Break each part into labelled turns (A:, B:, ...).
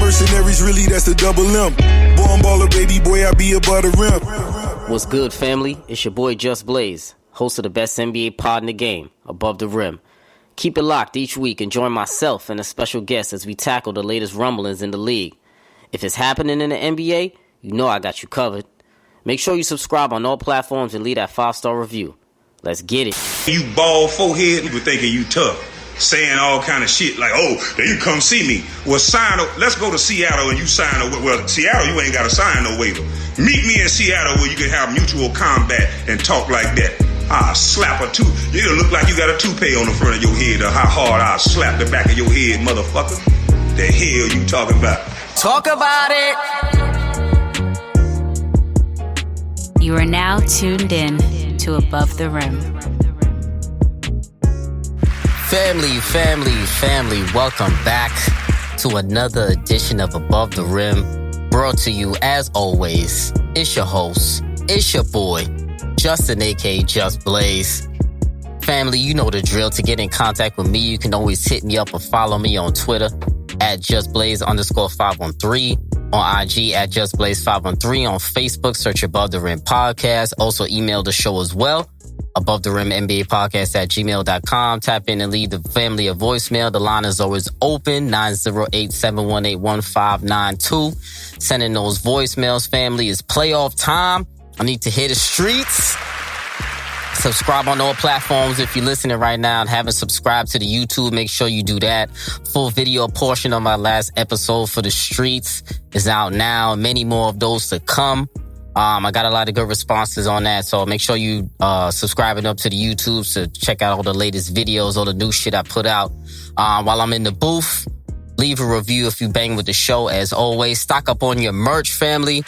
A: mercenaries, really, that's a double M. Born baller, baby boy, I be above the rim.
B: What's good, family? It's your boy Just Blaze, host of the best NBA pod in the game, Above the Rim. Keep it locked each week and join myself and a special guest as we tackle the latest rumblings in the league. If it's happening in the NBA, you know I got you covered. Make sure you subscribe on all platforms and leave that 5-star review. Let's get it.
C: You bald forehead, people thinking you tough, saying all kind of shit like, oh, then you come see me. Well, let's go to Seattle and you sign a waiver. Well, Seattle, you ain't got to sign no waiver. Meet me in Seattle where you can have mutual combat and talk like that. I'll slap a tooth. You look like you got a toupee on the front of your head, or how hard I'll slap the back of your head, motherfucker. The hell you talking about?
B: Talk about it!
D: You are now tuned in to Above the Rim.
B: Family, welcome back to another edition of Above the Rim, brought to you, as always, it's your host, it's your boy, Justin, aka Just Blaze. Family, you know the drill. To get in contact with me, you can always hit me up or follow me on Twitter at JustBlaze_513, on IG at JustBlaze513, on Facebook, search Above the Rim Podcast. Also email the show as well, Above the Rim NBA Podcast at gmail.com. Tap in and leave the family a voicemail. The line is always open, 908-718-1592. Sending those voicemails, family. It's playoff time. I need to hit the streets. Subscribe on all platforms. If you're listening right now and haven't subscribed to the YouTube, make sure you do that. Full video portion of my last episode for the streets is out now. Many more of those to come. I got a lot of good responses on that, so make sure you subscribing up to the YouTube to check out all the latest videos, all the new shit I put out. While I'm in the booth, leave a review if you bang with the show. As always, stock up on your merch, family.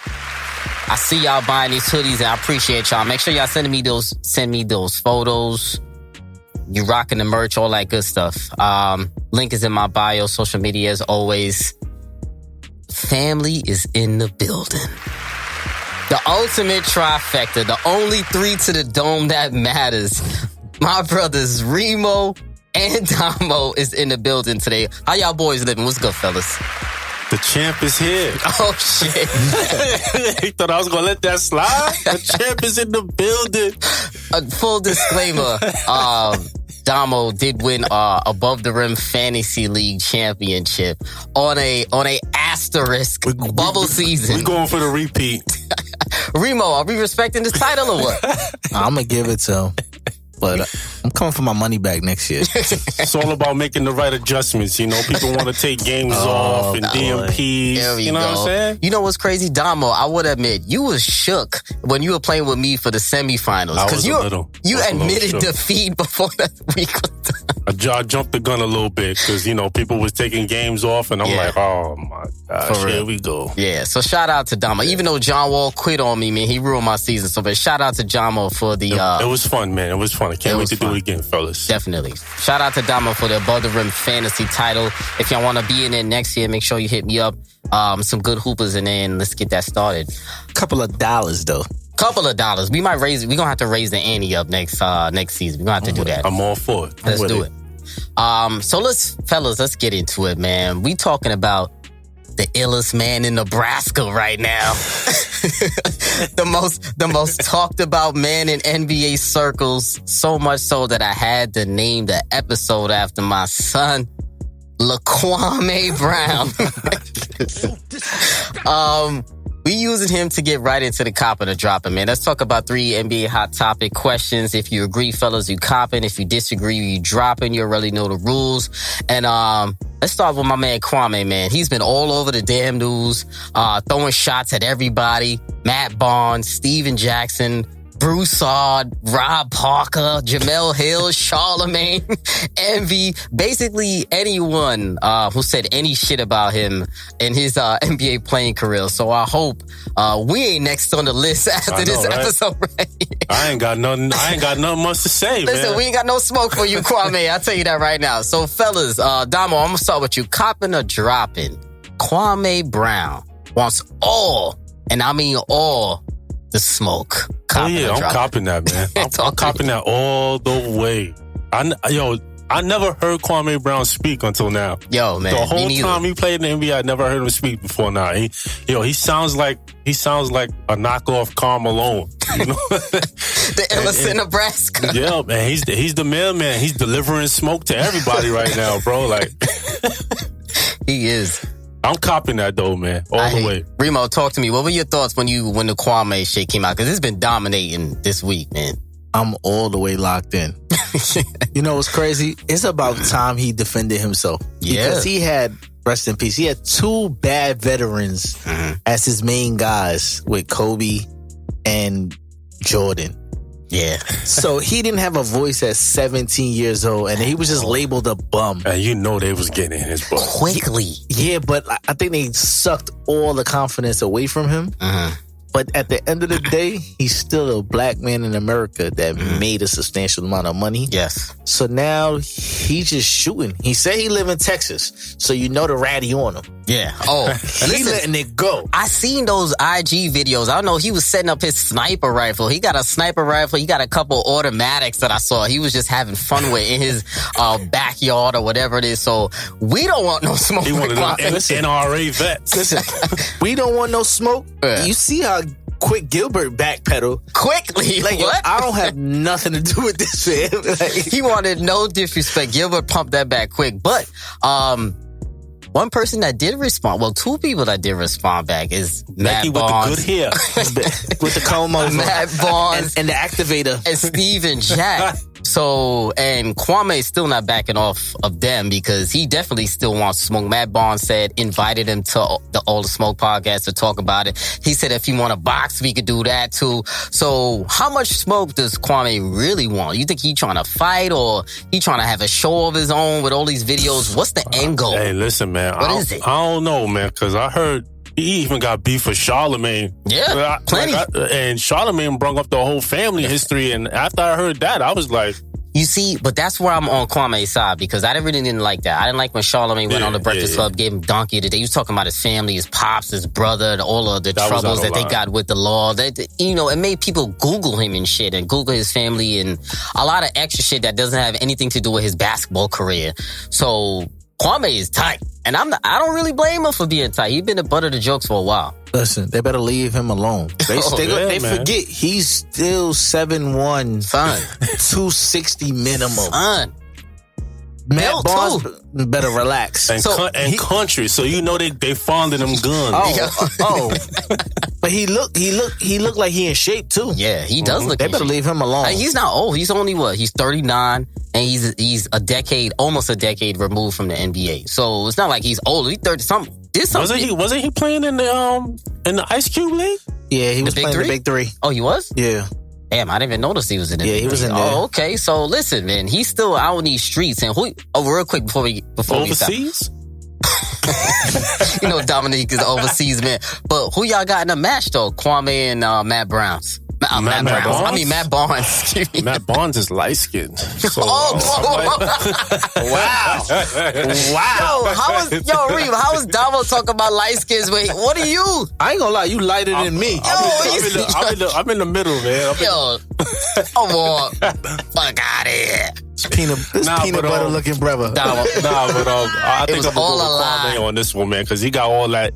B: I see y'all buying these hoodies, and I appreciate y'all. Make sure y'all send me those photos. You rocking the merch, all that good stuff. Link is in my bio, social media as always. Family is in the building. The ultimate trifecta, the only 3 to the dome that matters. My brothers Remo and Damo is in the building today. How y'all boys living? What's good, fellas?
E: The champ is here.
B: Oh, shit.
E: He thought I was going to let that slide? The champ is in the building.
B: Full disclaimer, Damo did win Above the Rim Fantasy League Championship on a asterisk bubble season.
E: We going for the repeat.
B: Remo, are we respecting this title or what?
F: I'm going to give it to him. But I'm coming for my money back next year.
E: It's all about making the right adjustments. You know, people want to take games off and DMPs. You know what I'm saying?
B: You know what's crazy, Damo? I would admit, you was shook when you were playing with me for the semifinals. Because you admitted defeat before that week was done.
E: I jumped the gun a little bit because, you know, people was taking games off and I'm like, oh my gosh, here we go.
B: Yeah, so shout out to Damo. Even though John Wall quit on me, man, he ruined my season. So, but shout out to Damo for the...
E: It was fun, man. It was fun. I can't wait to do it again, fellas.
B: Definitely. Shout out to Damo for the Above the Rim Fantasy title. If y'all want to be in it next year, make sure you hit me up. Some good hoopers in there, and let's get that started.
F: Couple of dollars, though.
B: Couple of dollars. We might raise it. We're going to have to raise the ante up next season. We're going to have to do that.
E: I'm all for it.
B: Let's do it. So let's get into it, man. We talking about the illest man in Nebraska right now. the most talked about man in NBA circles, so much so that I had to name the episode after my son, LeKwame Brown. We using him to get right into the copping or dropping, man. Let's talk about 3 NBA hot topic questions. If you agree, fellas, you copping. If you disagree, you dropping. You already know the rules. And let's start with my man Kwame, man. He's been all over the damn news, throwing shots at everybody. Matt Barnes, Steven Jackson, Broussard, Rob Parker, Jamel Hill, Charlemagne, Envy, basically anyone who said any shit about him in his NBA playing career. So I hope we ain't next on the list after this episode, right?
E: I ain't got nothing much to say,
B: Listen,
E: man.
B: we ain't got no smoke for you, Kwame. I'll tell you that right now. So fellas, Damo, I'm gonna start with you. Copping or dropping? Kwame Brown wants all, and I mean all, the smoke.
E: I'm copping that, man. I'm copping that all the way. I I never heard Kwame Brown speak until now.
B: Yo, man.
E: The whole time he played in the NBA, I never heard him speak before now. He sounds like a knockoff Karl Malone. You know?
B: The illest in Nebraska.
E: Yeah, man. He's the mailman. He's delivering smoke to everybody right now, bro. Like
B: he is.
E: I'm copping that though, man. All the way.
B: Remo, talk to me. What were your thoughts when the Kwame shit came out? Because it's been dominating this week, man.
F: I'm all the way locked in. You know what's crazy? It's about time he defended himself.
B: Yeah.
F: Because he had, rest in peace, he had two bad veterans as his main guys with Kobe and Jordan.
B: Yeah.
F: So he didn't have a voice at 17 years old, and he was just labeled a bum.
E: And you know they was getting in his butt.
B: Quickly.
F: Yeah, but I think they sucked all the confidence away from him. But at the end of the day, he's still a black man in America that made a substantial amount of money.
B: Yes.
F: So now he's just shooting. He said he live in Texas, so you know the ratty on him.
B: Yeah. Oh,
F: he letting it go.
B: I seen those IG videos. I don't know. He was setting up his sniper rifle. He got a sniper rifle. He got a couple automatics that I saw. He was just having fun with in his backyard or whatever it is. So we don't want no smoke.
E: He wanted NRA vets.
F: Listen, we don't want no smoke.
B: Yeah.
F: You see how quick Gilbert backpedal
B: quickly.
F: Like,
B: what?
F: I don't have nothing to do with this, man. Like,
B: he wanted no disrespect. Gilbert pumped that back quick. But one person that did respond, well, two people that did respond back is Matt Barnes.
E: With the good hair.
F: With the comb over.
B: Matt Barnes.
F: And the activator.
B: And Steven Jack. So, and Kwame is still not backing off of them because he definitely still wants smoke. Matt Barnes said, invited him to the All the Smoke podcast to talk about it. He said if he want to box, we could do that too. So how much smoke does Kwame really want? You think he trying to fight or he trying to have a show of his own with all these videos? What's the end goal?
E: Hey, listen, man.
B: What is it?
E: I don't know, man, because I heard he even got beef with Charlemagne.
B: Yeah, plenty.
E: And Charlemagne brought up the whole family history. And after I heard that, I was like...
B: You see, but that's where I'm on Kwame's side because I really didn't like that. I didn't like when Charlemagne went on the Breakfast Club, gave him donkey today. He was talking about his family, his pops, his brother, all of the troubles that they got with the law. You know, it made people Google him and shit and Google his family and a lot of extra shit that doesn't have anything to do with his basketball career. So Kwame is tight. And I don't really blame him for being tight. He's been the butt of the jokes for a while.
F: Listen, they better leave him alone. They forget he's still 7'1",
B: son,
F: 260 minimum.
B: Son.
F: Matt Barnes better relax.
E: And country, so you know they fond of them guns.
F: But he looked like he in shape too.
B: Yeah, he does look.
F: They better leave him alone.
B: He's not old. He's only what? He's 39, and he's almost a decade removed from the NBA. So it's not like he's old. He's 30 something.
E: Wasn't he playing in the Ice Cube League?
F: Yeah, he was playing the Big Three.
B: Oh, he was?
F: Yeah.
B: Damn, I didn't even notice he was in it.
F: Yeah, he was in there.
B: Oh, okay. So listen, man, he's still out in these streets. And real quick before we
E: overseas?
B: You know, Dominique is overseas, man. But who y'all got in the match though? Kwame and Matt Barnes. Matt Barnes. Excuse me.
E: Matt Barnes is light skinned. So,
B: wow. Reem, how was Damo talking about light skins? Wait, what are you?
F: I ain't gonna lie, you lighter than me.
E: I'm in the middle, man.
B: Come on. Fuck out of here.
F: Peanut butter looking brother.
E: I think I'm
B: all
E: going to Kwame on this one, man, because he got all that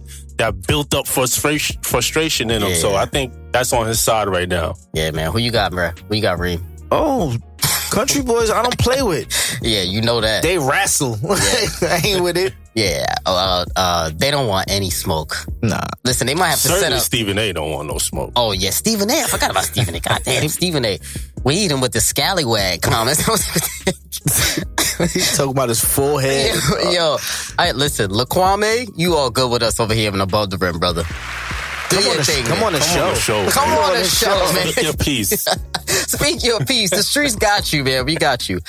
E: built up frustration in him. Yeah. So I think that's on his side right now.
B: Yeah, man. Who you got, bro? Who you got, Reem?
F: Oh, country boys I don't play with.
B: Yeah, you know that.
F: They wrestle. Yeah. I ain't with it.
B: Yeah, they don't want any smoke.
F: Nah.
B: Listen, they might have to set up...
E: Stephen A. don't want no smoke.
B: Oh, yeah, Stephen A. I forgot about Stephen A. God damn, Stephen A. We eat him with the scallywag comments.
F: He's talking about his forehead.
B: Yo, listen, LeKwame, you all good with us over here in Above the Rim, brother.
F: Come on the show, man.
E: Speak your piece.
B: Speak your piece. The streets got you, man. We got you.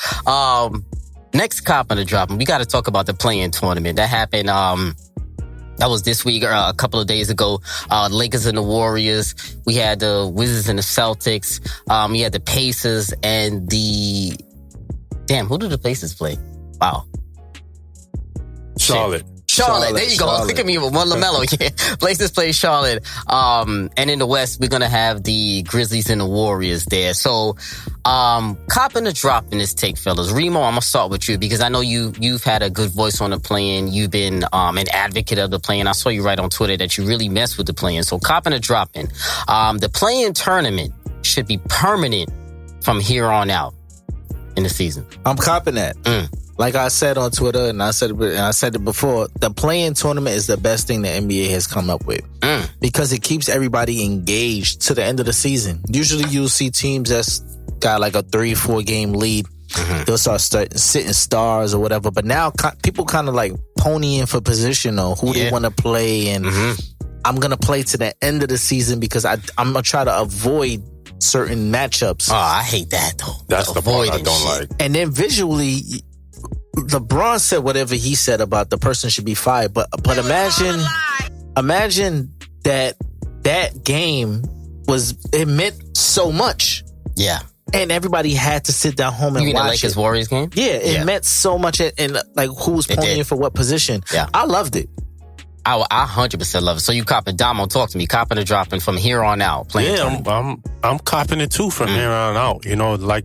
B: Next cop on the drop, we got to talk about the play-in tournament. That happened, that was this week, a couple of days ago. Lakers and the Warriors. We had the Wizards and the Celtics. We had the Pacers and Damn, who did the Pacers play? Wow.
E: Charlotte.
B: Charlotte. There you go.
F: Charlotte.
B: Look at me with one LaMelo. Yeah. Blazers play Charlotte. And in the West, we're going to have the Grizzlies and the Warriors there. So, copping or dropping this take, fellas. Remo, I'm going to start with you because I know you've had a good voice on the play-in. You've been an advocate of the play-in. I saw you write on Twitter that you really mess with the play-in. So, copping or dropping. The play-in tournament should be permanent from here on out in the season.
F: I'm copping that. Like I said on Twitter, and I said it before, the play-in tournament is the best thing the NBA has come up with because it keeps everybody engaged to the end of the season. Usually you'll see teams that's got like a 3-4 game lead. They'll start sitting stars or whatever. But now people kind of like ponying for position on who they want to play. And I'm going to play to the end of the season because I'm going to try to avoid certain matchups.
B: Oh, I hate that though.
E: That's the part I don't like.
F: And then visually, LeBron said whatever he said about the person should be fired, but imagine that game it meant so much.
B: Yeah.
F: And everybody had to sit down home and
B: you mean
F: watch
B: the Lakers Warriors game?
F: Yeah, it meant so much, and like who was playing for what position.
B: Yeah.
F: I loved it.
B: I 100% love it. So you copping, Damo, talk to me. Copping or dropping from here on out.
E: I'm copping it too from here on out. You know, like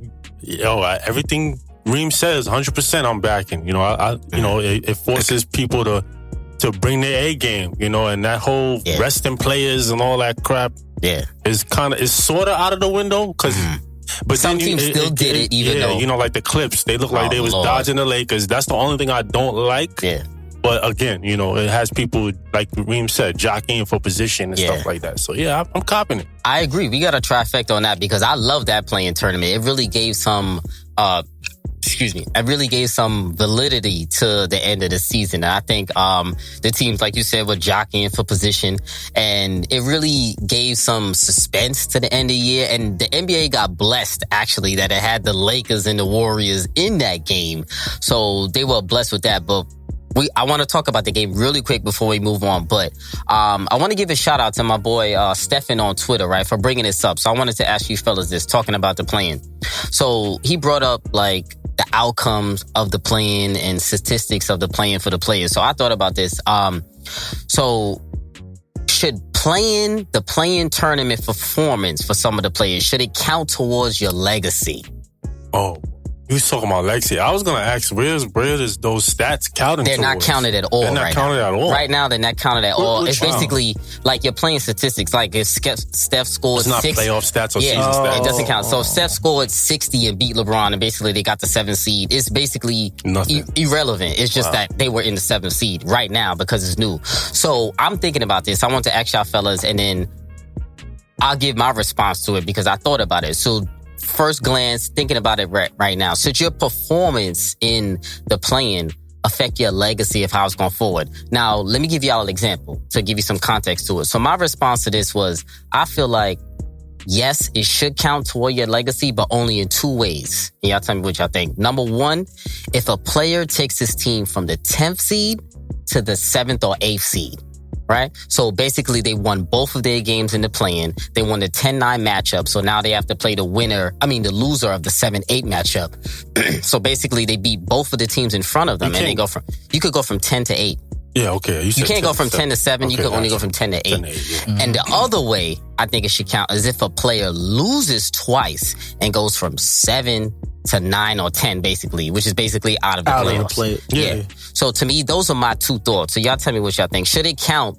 E: everything Reem says, 100% I'm backing. You know, it forces people to bring their A game. You know, and that whole resting players and all that crap.
B: Yeah,
E: is sort of out of the window because. But
B: some
E: then
B: teams still did it, even though
E: you know, like the Clips, they look like they was dodging the Lakers. That's the only thing I don't like.
B: Yeah.
E: But again, you know, it has people, like Reem said, jockeying for position and stuff like that. So, yeah, I'm copping it.
B: I agree. We got a trifecta on that because I love that play-in tournament. It really gave some, it really gave some validity to the end of the season. And I think the teams, like you said, were jockeying for position. And it really gave some suspense to the end of the year. And the NBA got blessed, actually, that it had the Lakers and the Warriors in that game. So they were blessed with that. But I want to talk about the game really quick before we move on, but I want to give a shout out to my boy Stefan on Twitter, right, for bringing this up. So I wanted to ask you fellas this, talking about the play-in. So he brought up like the outcomes of the play-in and statistics of the play-in for the players. So I thought about this. So should the play-in tournament performance for some of the players, should it count towards your legacy?
E: Oh. You was talking about Lexi. I was going to ask, where's those stats counting
B: They're not counted at all.
E: They're not counted at all.
B: Right now, they're not counted at all. It's basically like you're playing statistics. Like if Steph scored 6...
E: It's not playoff stats or season stats.
B: It doesn't count. So if Steph scored 60 and beat LeBron and basically they got the 7th seed, it's basically irrelevant. It's just that they were in the 7th seed right now because it's new. So I'm thinking about this. I want to ask y'all fellas and then I'll give my response to it because I thought about it. So first glance, thinking about it right now, should your performance in the play-in affect your legacy of how it's going forward? Now, let me give y'all an example to give you some context to it. So my response to this was, I feel like, yes, it should count toward your legacy, but only in 2 ways. And y'all tell me what y'all think. Number one, if a player takes his team from the 10th seed to the 7th or 8th seed. Right? So basically they won both of their games in the play-in. They won the 10-9 matchup. So now they have to play the loser of the 7-8 matchup. So basically they beat both of the teams in front of them and you could go from 10 to 8.
E: Yeah, okay. You
B: can't go from 10 to 7. Okay, you could only go from 10 to 8.
E: 10 to 8 yeah.
B: And the other way I think it should count is if a player loses twice and goes from 7 to 9 or 10, basically, which is basically out of the playoffs. Yeah. So to me, those are my 2 thoughts. So y'all tell me what y'all think. Should it count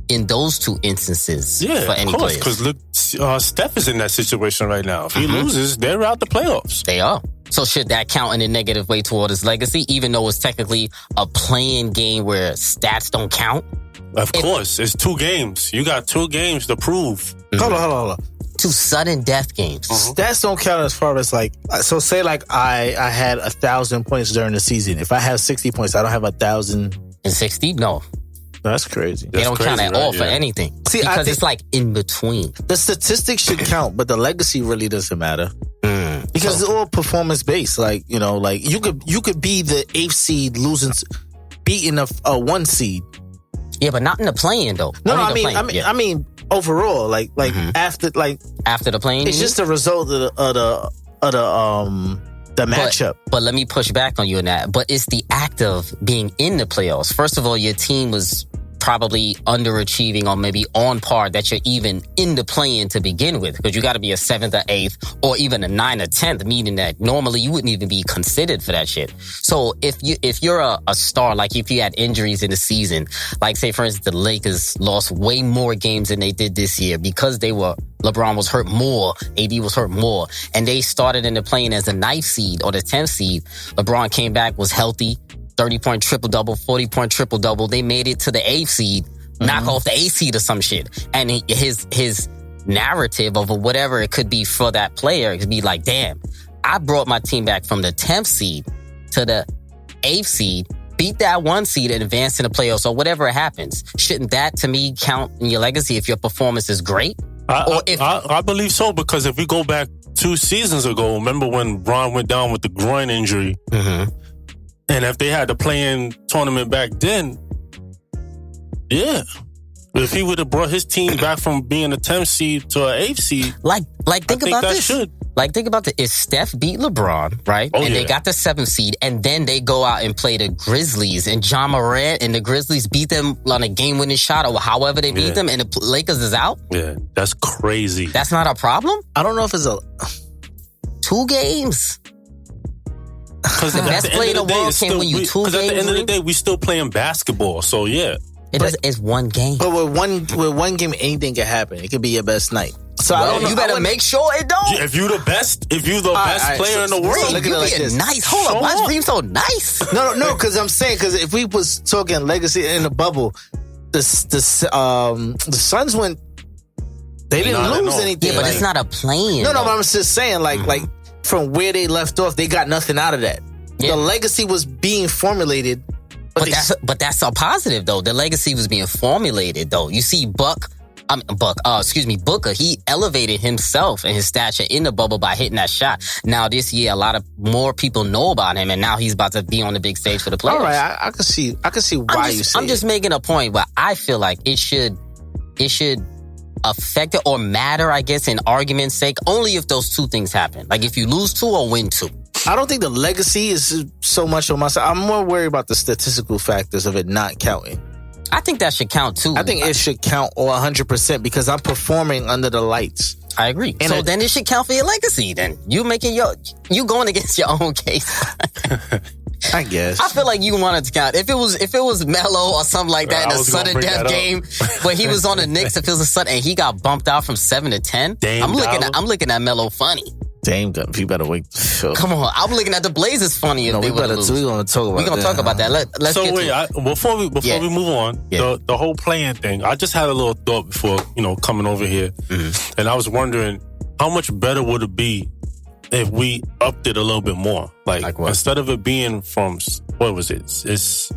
B: in those 2 instances for any players?
E: Because look, Steph is in that situation right now. If he loses, they're out the playoffs.
B: They are. So should that count in a negative way toward his legacy, even though it's technically a play-in game where stats don't count?
E: Of course. It's 2 games. You got 2 games to prove.
F: Hold on.
B: 2 sudden death games.
F: Stats don't count as far as like, so say like I had 1,000 points during the season. If I have 60 points, I don't have
B: 1,060? No.
F: That's crazy.
B: They don't count at all for anything. See, because it's like in between.
F: The statistics should count, but the legacy really doesn't matter. Because it's all performance based. Like, you know, like you could be the 8th seed beating a 1 seed.
B: Yeah, but not in the play-in though.
F: No, I mean overall, after the
B: play-in.
F: It's just a result of the the matchup.
B: But let me push back on you on that. But it's the act of being in the playoffs. First of all, your team was probably underachieving or maybe on par that you're even in the play-in to begin with, because you got to be a 7th or 8th or even a 9th or 10th, meaning that normally you wouldn't even be considered for that shit. So if you're a star, like if you had injuries in the season, like say for instance the Lakers lost way more games than they did this year because LeBron was hurt more, AD was hurt more, and they started in the play-in as a 9th seed or the 10th seed. LeBron came back, was healthy, 30-point triple-double, 40-point triple-double. They made it to the 8th seed, knock off the 8th seed or some shit. And his narrative of whatever it could be for that player, it could be like, damn, I brought my team back from the 10th seed to the 8th seed, beat that 1 seed and advance in the playoffs or whatever happens. Shouldn't that, to me, count in your legacy if your performance is great?
E: I believe so, because if we go back 2 seasons ago, remember when Bron went down with the groin injury?
B: Mm-hmm.
E: And if they had the play-in tournament back then, yeah. If he would have brought his team back from being a 10th seed to an 8th seed,
B: think about this. Think about this. If Steph beat LeBron, right? They got the 7th seed, and then they go out and play the Grizzlies, and John Morant and the Grizzlies beat them on a game-winning shot or however they beat them, and the Lakers is out?
E: Yeah, that's crazy.
B: That's not a problem?
F: I don't know if it's
B: 2 games.
E: Because
B: the best play in the world came when you 2 games.
E: Because at the end of the day, we still playing basketball. So yeah,
B: it's 1 game.
F: But with one game, anything can happen. It could be your best night. So I don't know.
B: You better make sure it don't.
E: If you the best player in the world,
F: look at it like this.
B: Nice. Hold up, why is Reem so nice?
F: No. Because I'm saying, because if we was talking legacy in the bubble, the Suns went. They didn't lose anything.
B: Yeah, but it's not a play-in.
F: No. But I'm just saying, like from where they left off, they got nothing out of that. Yeah. The legacy was being formulated.
B: But that's a positive, though. The legacy was being formulated, though. You see Booker, he elevated himself and his stature in the bubble by hitting that shot. Now, this year, a lot of more people know about him, and now he's about to be on the big stage for the playoffs.
F: All right, I can see why you say
B: I'm just making a point where I feel like it should affect it or matter, I guess, in argument's sake, only if those 2 things happen. Like if you lose 2 or win 2.
F: I don't think the legacy is so much on my side. I'm more worried about the statistical factors of it not counting.
B: I think that should count too.
F: I think it should count 100% because I'm performing under the lights.
B: I agree. And so then it should count for your legacy. Then you going against your own case.
F: I guess.
B: I feel like you wanted to count. If it was Melo or something like that in a sudden death game where he was on the Knicks, if it was a sudden and he got bumped out from 7 to 10, I'm looking at Melo funny.
F: Dame, you better wait.
B: Come on, I'm looking at the Blazers funny if they would lose.
F: We're gonna talk about that.
B: Let's get to it.
E: Before we move on, the whole playing thing. I just had a little thought before coming over here, and I was wondering how much better would it be if we upped it a little bit more, like instead of it being from what was it? It's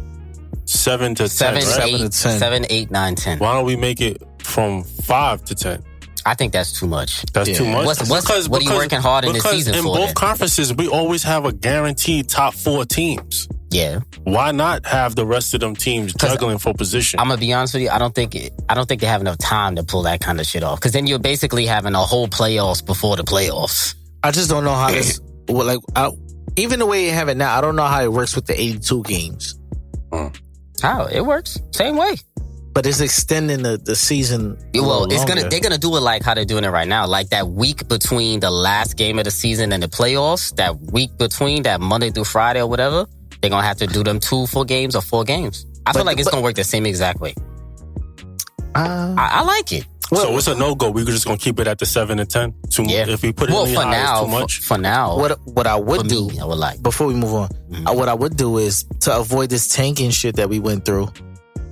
E: 7 to 10,
B: 7,
E: right?
B: 7 to 10, 7, 8, 9, 10.
E: Why don't we make it from 5 to 10?
B: I think that's too much.
E: That's too much.
B: What are you working hard in this season for?
E: Because in both conferences, we always have a guaranteed top 4 teams.
B: Yeah.
E: Why not have the rest of them teams juggling for position? I'm
B: gonna be honest with you. I don't think they have enough time to pull that kind of shit off. Because then you're basically having a whole playoffs before the playoffs.
F: I just don't know how this. Even the way you have it now, I don't know how it works with the 82 games.
B: How it works? Same way.
F: But it's extending the season.
B: Well, they're gonna do it like how they're doing it right now. Like that week between the last game of the season and the playoffs, that week between that Monday through Friday or whatever, they're gonna have to do them 2 full games or 4 games. I feel like it's gonna work the same exact way. I like it.
E: So it's a no-go. We're just gonna keep it at the 7 and 10. If we put it in the high, it's too much.
B: For now,
F: what I would do,
B: I would like
F: before we move on, what I would do is to avoid this tanking shit that we went through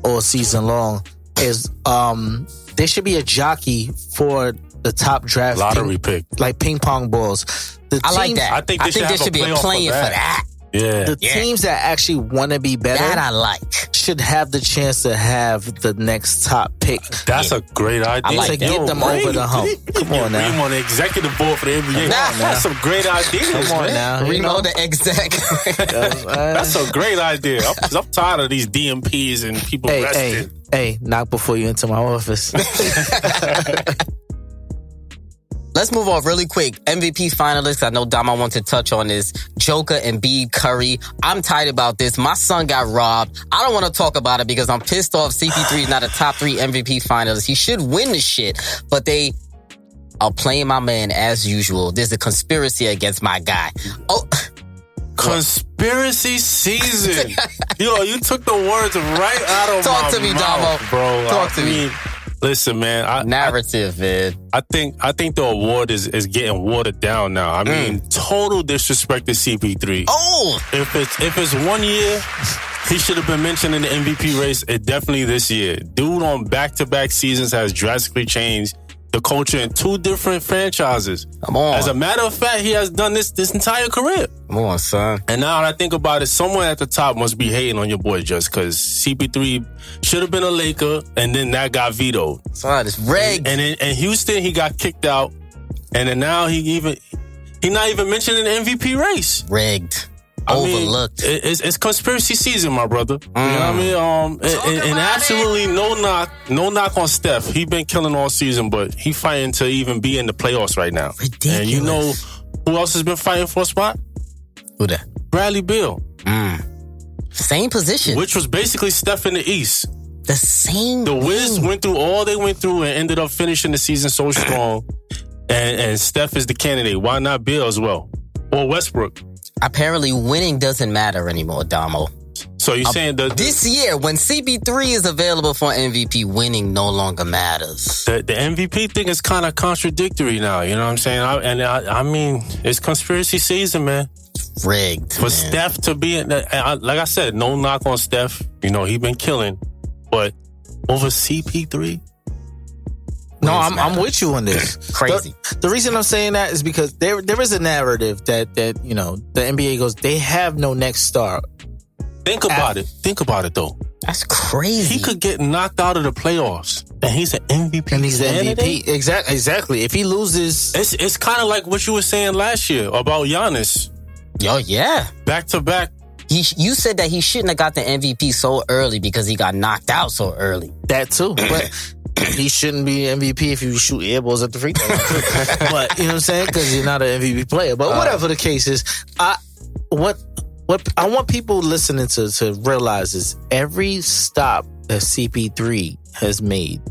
F: all season long is there should be a jockey for the top draft
E: lottery pick,
F: like ping pong balls.
B: I like that.
E: I think there should be a
B: play-in for that.
E: Yeah.
F: The teams that actually want to be better,
B: that I like,
F: should have the chance to have the next top pick.
E: That's a great idea.
B: I like
F: to get them over the hump. Come on now.
E: Reem on the executive board for the NBA. That's some great ideas.
F: Come on now.
B: Reem on the exec.
E: That's a great idea. I'm tired of these DMPs and people resting.
F: Hey, knock before you enter my office.
B: Let's move on really quick. MVP finalists. I know Damo wants to touch on this. Joker, Embiid, Curry. I'm tight about this. My son got robbed. I don't want to talk about it because I'm pissed off. CP3 is not a top 3 MVP finalist. He should win the shit, but they are playing my man as usual. There's a conspiracy against my guy. Oh,
E: conspiracy season. Yo, you took the words right out of
B: talk
E: my
B: to me,
E: mouth,
B: Damo.
E: bro.
B: Talk to me.
E: Listen, man.
B: Narrative, man.
E: I think the award is getting watered down now. I mean, total disrespect to CP3.
B: Oh,
E: If it's 1 year, he should have been mentioned in the MVP race. It definitely this year. Dude on back-to-back seasons has drastically changed the culture in 2 different franchises.
B: Come on.
E: As a matter of fact, he has done this entire career.
B: Come on, son.
E: And now that I think about it, someone at the top must be hating on your boy just because CP3 should have been a Laker, and then that got vetoed.
B: Son, it's rigged.
E: And in Houston, he got kicked out, and then now he not even mentioned in the MVP race.
B: Rigged.
E: I mean,
B: Overlooked.
E: it's conspiracy season, my brother. You know what I mean? And absolutely no knock on Steph. He been killing all season, but he fighting to even be in the playoffs right now.
B: Ridiculous.
E: And you know who else has been fighting for a spot?
B: Who that?
E: Bradley Beal.
B: Same position.
E: Which was basically Steph in the East.
B: The same.
E: The Wiz
B: thing.
E: went through all they went through and ended up finishing the season so strong. and Steph is the candidate. Why not Beal as well? Or Westbrook?
B: Apparently, winning doesn't matter anymore, Damo.
E: So you're saying that
B: this year, when CP3 is available for MVP, winning no longer matters.
E: the MVP thing is kind of contradictory now. You know what I'm saying? I mean, it's conspiracy season, man.
B: Rigged.
E: For
B: man.
E: Steph to be in, like I said, no knock on Steph. You know, he been killing, but over CP3.
F: No, I'm with you on this.
B: Crazy.
F: The reason I'm saying that is because there is a narrative that you know the NBA goes, they have no next star.
E: Think about it. Think about it though.
B: That's crazy.
E: He could get knocked out of the playoffs, and he's an MVP.
F: And he's the
E: candidate?
F: MVP. Exactly. If he loses,
E: It's kind of like what you were saying last year about Giannis.
B: Yo, yeah.
E: Back to back.
B: You said that he shouldn't have got the MVP so early because he got knocked out so early.
F: that too, but he shouldn't be MVP if you shoot air balls at the free throw. But you know what I'm saying? Because you're not an MVP player. But whatever the case is, what I want people listening to realize is every stop that CP3 has made,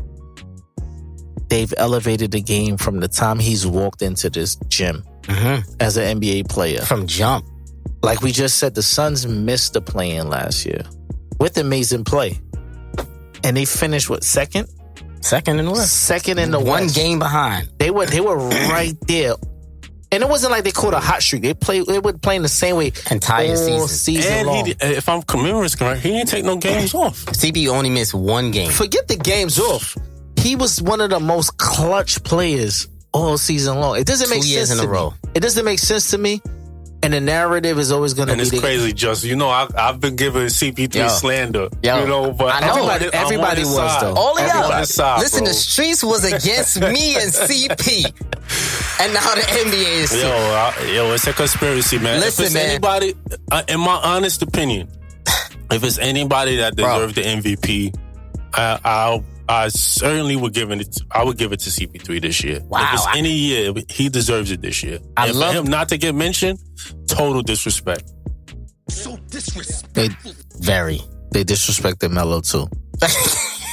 F: they've elevated the game from the time he's walked into this gym as an NBA player.
B: From jump.
F: Like we just said, the Suns missed the play-in last year with amazing play. And they finished, what, second?
B: Second in the West.
F: Second in the
B: One
F: West.
B: game behind.
F: They were right there. And it wasn't like they caught a hot streak. They were playing the same way
B: Entire
F: all
B: season.
E: And
F: long.
E: if I'm remembering correct, he didn't take no games off.
B: CP only missed one game.
F: Forget the games off. He was one of the most clutch players all season long. It doesn't make
B: 2 years
F: sense
B: in a
F: to
B: row.
F: me. It doesn't make sense to me. And the narrative is always going to
E: And
F: be
E: it's crazy, just you know, I've been giving CP3 slander,
B: Yo.
E: you know, but
B: I know.
F: Everybody was, though.
B: All of y'all. Listen,
E: bro.
B: the streets was against me and CP. And now the NBA is
E: Yo, it's a conspiracy, man.
B: Listen,
E: if it's
B: man.
E: anybody, in my honest opinion, if it's anybody that deserves the MVP, I certainly would give it. I would give it to CP3 this year.
B: Wow.
E: If it's any year, he deserves it this year. And for him not to get mentioned, total disrespect.
A: So disrespect.
F: They disrespected Melo too.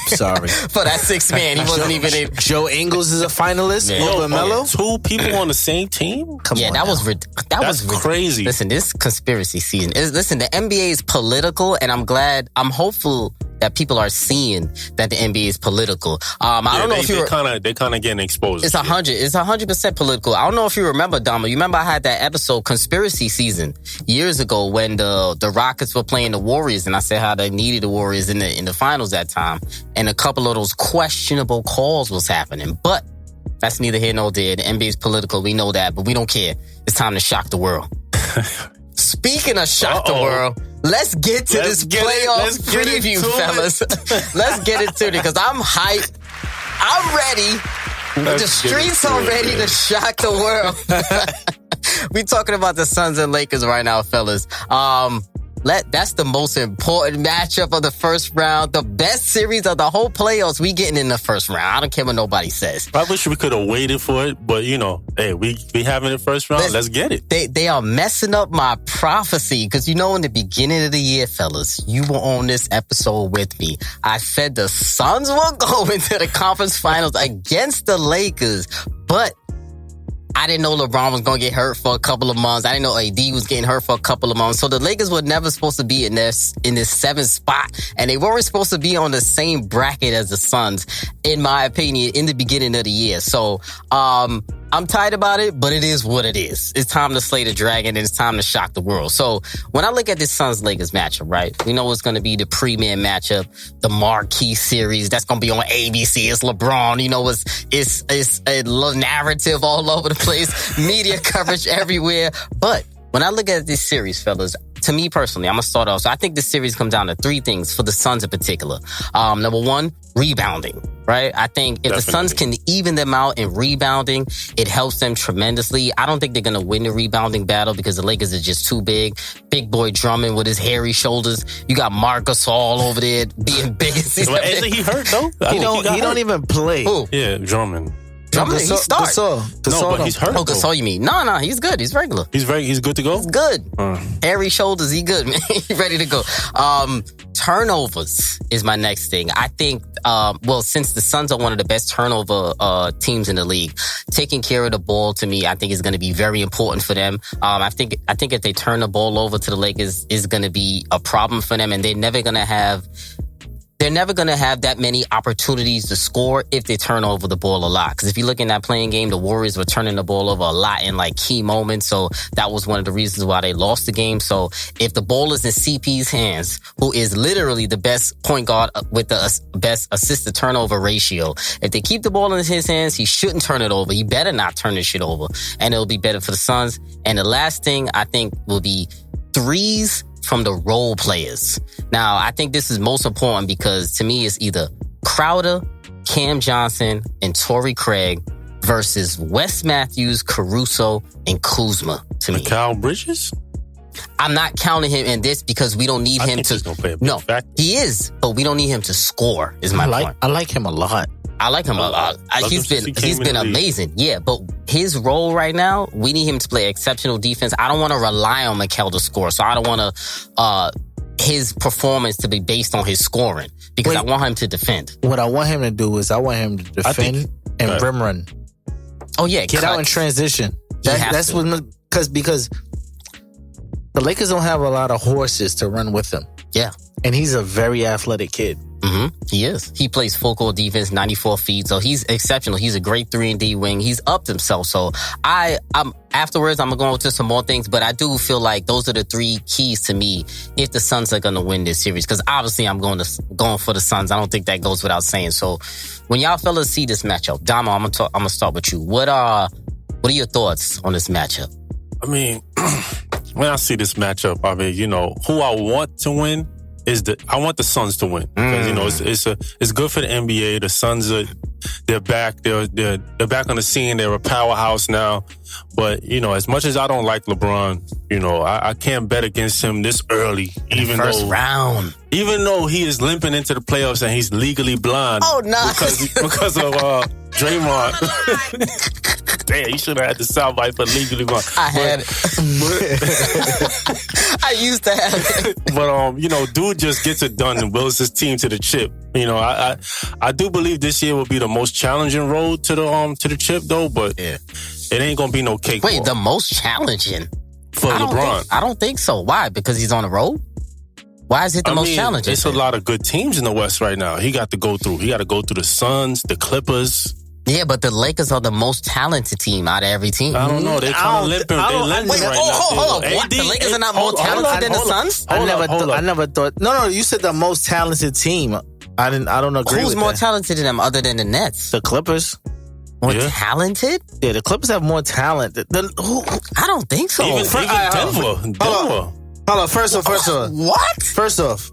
F: Sorry.
B: For that sixth man, he wasn't even in.
F: Joe Ingles is a finalist over Melo.
E: 2 people on the same team?
F: Come on,
B: That was
E: That's crazy.
B: Listen, this conspiracy season listen, the NBA is political, and I'm hopeful that people are seeing that the NBA is political. I don't know if you
E: they kind of getting exposed.
B: It's 100% political. I don't know if you remember, Damo. You remember I had that episode, Conspiracy Season, years ago when the Rockets were playing the Warriors, and I said how they needed the Warriors in the finals that time, and a couple of those questionable calls was happening. But that's neither here nor there. The NBA is political. We know that, but we don't care. It's time to shock the world. Speaking of shock the world, let's get to this playoff preview, fellas. Let's get into it because I'm hyped. I'm ready. The streets are ready to shock the world. We talking about the Suns and Lakers right now, fellas. That's the most important matchup of the first round. The best series of the whole playoffs. We getting in the first round. I don't care what nobody says.
E: I wish we could have waited for it, but hey, we having it first round. Let's get it.
B: They are messing up my prophecy because in the beginning of the year, fellas, you were on this episode with me. I said the Suns will go into the conference finals against the Lakers, but I didn't know LeBron was going to get hurt for a couple of months. I didn't know AD was getting hurt for a couple of months. So the Lakers were never supposed to be in this 7th spot. And they weren't supposed to be on the same bracket as the Suns, in my opinion, in the beginning of the year. So, I'm tight about it, but it is what it is. It's time to slay the dragon and it's time to shock the world. So when I look at this Suns-Lakers matchup, right, we know it's going to be the premier matchup, the marquee series. That's going to be on ABC. It's LeBron. It's a little narrative all over the place, media coverage everywhere. But when I look at this series, fellas, to me personally, I'm going to start off. So I think this series comes down to 3 things for the Suns in particular. Number 1, rebounding, right? I think if the Suns can even them out in rebounding, it helps them tremendously. I don't think they're going to win the rebounding battle because the Lakers are just too big. Big boy Drummond with his hairy shoulders. You got Marc Gasol over there being big.
E: Isn't he hurt though?
F: He don't even play.
B: Who?
E: Yeah, Drummond.
B: Drummond, he starts.
E: No, but he's hurt.
B: Oh, Gasol, you mean? No, he's good. He's regular.
E: He's good to go?
B: He's good. Hairy shoulders, he good, man. He ready to go. Turnovers is my next thing. I think, since the Suns are one of the best turnover teams in the league, taking care of the ball to me, I think is going to be very important for them. I think if they turn the ball over to the Lakers, is going to be a problem for them, and they're never going to have that many opportunities to score if they turn over the ball a lot. Because if you look in that playing game, the Warriors were turning the ball over a lot in key moments. So that was one of the reasons why they lost the game. So if the ball is in CP's hands, who is literally the best point guard with the best assist to turnover ratio, if they keep the ball in his hands, he shouldn't turn it over. He better not turn this shit over. And it'll be better for the Suns. And the last thing I think will be threes from the role players. Now, I think this is most important because to me it's either Crowder, Cam Johnson, and Torrey Craig versus Wes Matthews, Caruso, and Kuzma to me.
E: Mikal Bridges?
B: I'm not counting him in this because we don't need him to...
E: He's gonna play a big factor.
B: He is, but we don't need him to score, is my point.
F: I like him a lot.
B: I like him a lot. He's been amazing. Yeah, but his role right now, we need him to play exceptional defense. I don't want to rely on Mikal to score, so I don't want his performance to be based on his scoring because I want him to defend.
F: What I want him to do is I want him to defend and rim run.
B: Oh yeah,
F: get out in transition. That's what because the Lakers don't have a lot of horses to run with them.
B: Yeah, and
F: he's a very athletic kid.
B: Mm-hmm. He is. He plays full court defense, 94 feet. So he's exceptional. He's a great 3-and-D wing. He's upped himself. So I'm afterwards, I'm going to go into some more things, but I do feel like those are the 3 keys to me if the Suns are going to win this series. Because obviously I'm going for the Suns. I don't think that goes without saying. So when y'all fellas see this matchup, Damo, I'm going to start with you. What are your thoughts on this matchup?
E: I mean, when I see this matchup, I mean, who I want to win I want the Suns to win because it's good for the NBA. The Suns they're back. They're back on the scene. They're a powerhouse now. But as much as I don't like LeBron, I can't bet against him this early.
B: First round.
E: Even though he is limping into the playoffs and he's legally blind.
B: Oh no!
E: Because of Draymond. Damn, you should have had the soundbite for legally blind.
B: I had it. I used to have it.
E: But dude just gets it done and wills his team to the chip. I do believe this year will be the most challenging road to the chip though, but it ain't gonna be no cake.
B: Wait, the most challenging
E: for LeBron?
B: I don't think so. Why? Because he's on the road? Why is it the most challenging?
E: It's a lot of good teams in the West right now. He got to go through the Suns, the Clippers.
B: Yeah, but the Lakers are the most talented team out of every team.
E: I don't know. They kind of limping. They're limping right now.
B: Hold on. What? The Lakers are not more talented than the Suns?
F: I never thought. No. You said the most talented team. I don't agree with that.
B: Who's more talented than them other than the Nets?
F: The Clippers.
B: More talented?
F: Yeah, the Clippers have more talent.
B: I don't think so.
E: Even Denver.
F: Hold on. First off.
B: What?
F: First off,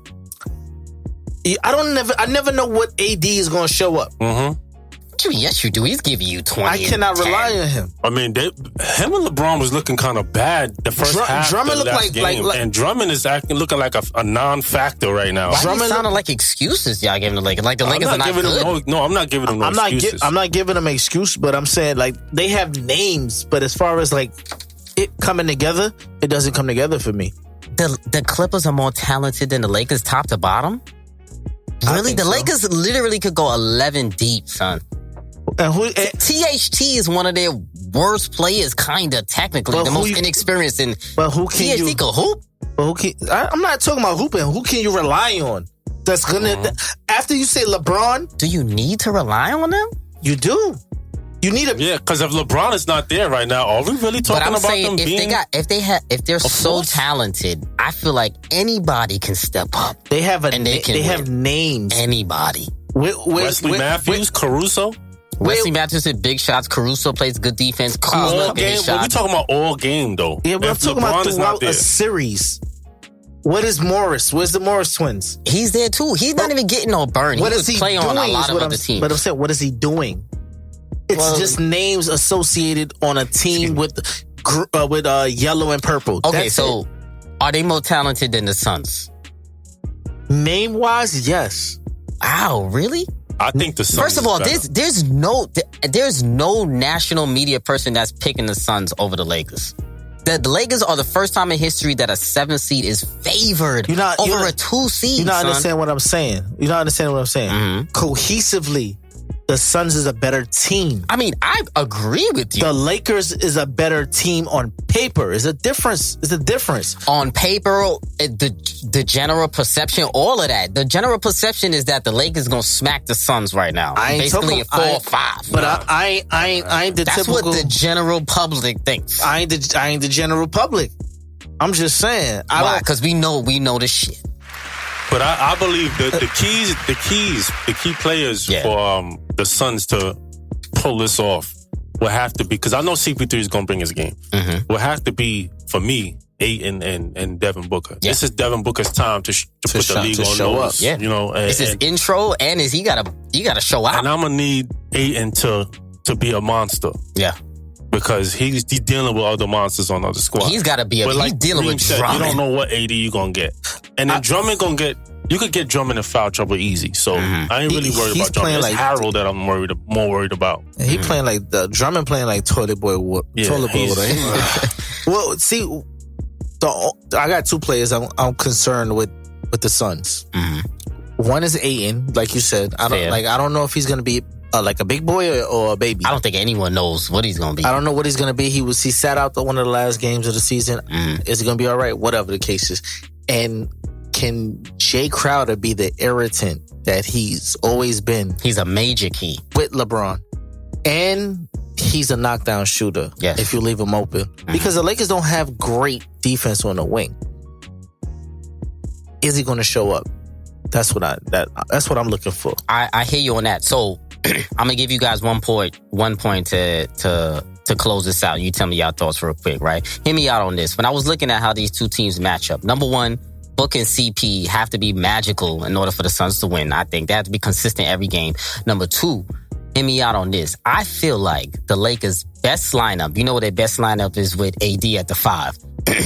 F: I never know what AD is going to show up.
E: Mm-hmm.
B: Yes, you do. He's giving you 20.
F: I cannot rely on him.
E: I mean, him and LeBron was looking kind of bad the first half
F: Drummond
E: of the
F: looked
E: last game. And Drummond is looking like a non-factor right now.
B: Why Drummond sounded like excuses y'all giving the Lakers? Like the Lakers are not good.
E: No, I'm not giving them no excuses.
F: I'm not giving them an excuse, but I'm saying like they have names, but as far as like it coming together, it doesn't come together for me.
B: The Clippers are more talented than the Lakers top to bottom? Really? The Lakers literally could go 11 deep, son.
F: And
B: THT is one of their worst players, kind of, technically. The most inexperienced.
F: But who can
B: THT could hoop?
F: But I'm not talking about hooping. Who can you rely on? That's gonna... After you say LeBron...
B: Do you need to rely on them?
F: You do. You need a...
E: Yeah, because if LeBron is not there right now, are we really talking about them being...
B: If they're so talented, I feel like anybody can step up.
F: They have names.
B: Anybody.
E: Wesley Matthews, Caruso?
B: Wesley Matthews hit big shots. Caruso plays good defense.
E: All game. We're talking about all game, though.
F: Yeah, we're talking about throughout a series. What is Morris? Where's the Morris twins?
B: He's there, too. He's not even getting no burn.
F: What is he
B: play
F: doing?
B: On a lot of other teams.
F: But I'm saying, what is he doing? It's just names associated on a team with yellow and purple.
B: Okay, so are they more talented than the Suns?
F: Name-wise, yes.
B: Wow, really?
E: I think the Suns.
B: First of all, there's no national media person that's picking the Suns over the Lakers. The Lakers are the first time in history that a 7 seed is favored over a 2 seed.
F: You not understand what I'm saying. Mm-hmm. Cohesively, the Suns is a better team.
B: I mean, I agree with you.
F: The Lakers is a better team on paper. It's a difference.
B: On paper, the general perception, all of that. The general perception is that the Lakers gonna smack the Suns right now. Basically a 4 or 5.
F: But I ain't the
B: That's
F: typical...
B: what the general public thinks.
F: I ain't the general public. I'm just saying.
B: Why? Because we know the shit.
E: But I believe the key players for the Suns to pull this off will have to be, because I know CP3 is going to bring his game, will have to be, for me, Ayton and Devin Booker. Yeah. This is Devin Booker's time to put the league on notice.
B: Yeah.
E: You know,
B: it's his intro, and he gotta show out.
E: And I'm going to need Ayton to be a monster.
B: Yeah.
E: Because he's dealing with other monsters on other squads.
B: He's got to be he's dealing with Drummond.
E: You don't know what AD you're going to get. And then Drummond going to get... You could get Drummond in foul trouble easy. So I ain't really worried about Drummond. It's Harold that I'm more worried about.
F: And he playing like... Drummond playing like toilet boy water. Well, see... I got 2 players I'm concerned with the Suns. One is Ayton, like you said. I don't know if he's going to be... like a big boy or a baby.
B: I don't think anyone knows what he's going to be.
F: I don't know what he's going to be. He sat out one of the last games of the season. Is he going to be all right? Whatever the case is. And can Jay Crowder be the irritant that he's always been?
B: He's a major key.
F: With LeBron. And he's a knockdown shooter.
B: Yes.
F: If you leave him open. Because the Lakers don't have great defense on the wing. Is he going to show up? That's what I'm looking for.
B: I hear you on that. So I'm gonna give you guys one point to close this out. You tell me your thoughts real quick, right? Hear me out on this. When I was looking at how these 2 teams match up, number 1, Book and CP have to be magical in order for the Suns to win. I think they have to be consistent every game. Number 2, hear me out on this. I feel like the Lakers' best lineup, you know what their best lineup is with AD at the 5.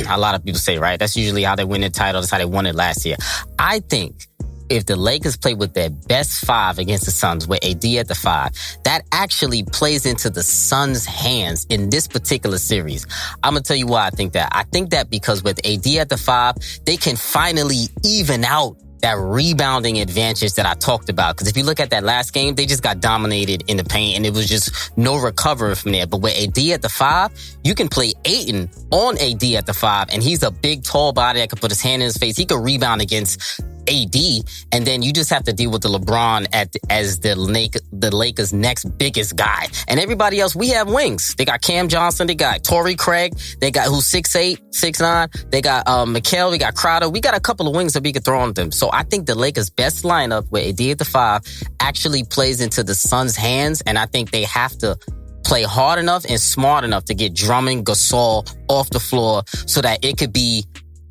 B: A lot of people say, right? That's usually how they win the title. That's how they won it last year. I think if the Lakers play with their best 5 against the Suns with AD at the 5, that actually plays into the Suns' hands in this particular series. I'm going to tell you why I think that. I think that because with AD at the 5, they can finally even out that rebounding advantage that I talked about. Because if you look at that last game, they just got dominated in the paint and it was just no recovery from there. But with AD at the 5, you can play Ayton on AD at the 5, and he's a big, tall body that can put his hand in his face. He could rebound against AD, and then you just have to deal with the LeBron as the Lakers' next biggest guy. And everybody else, we have wings. They got Cam Johnson, they got Torrey Craig, they got who's 6'8", 6'9", they got Mikal, we got Crowder. We got a couple of wings that we could throw on them. So I think the Lakers' best lineup with AD at the 5 actually plays into the Suns' hands, and I think they have to play hard enough and smart enough to get Drummond, Gasol off the floor so that it could be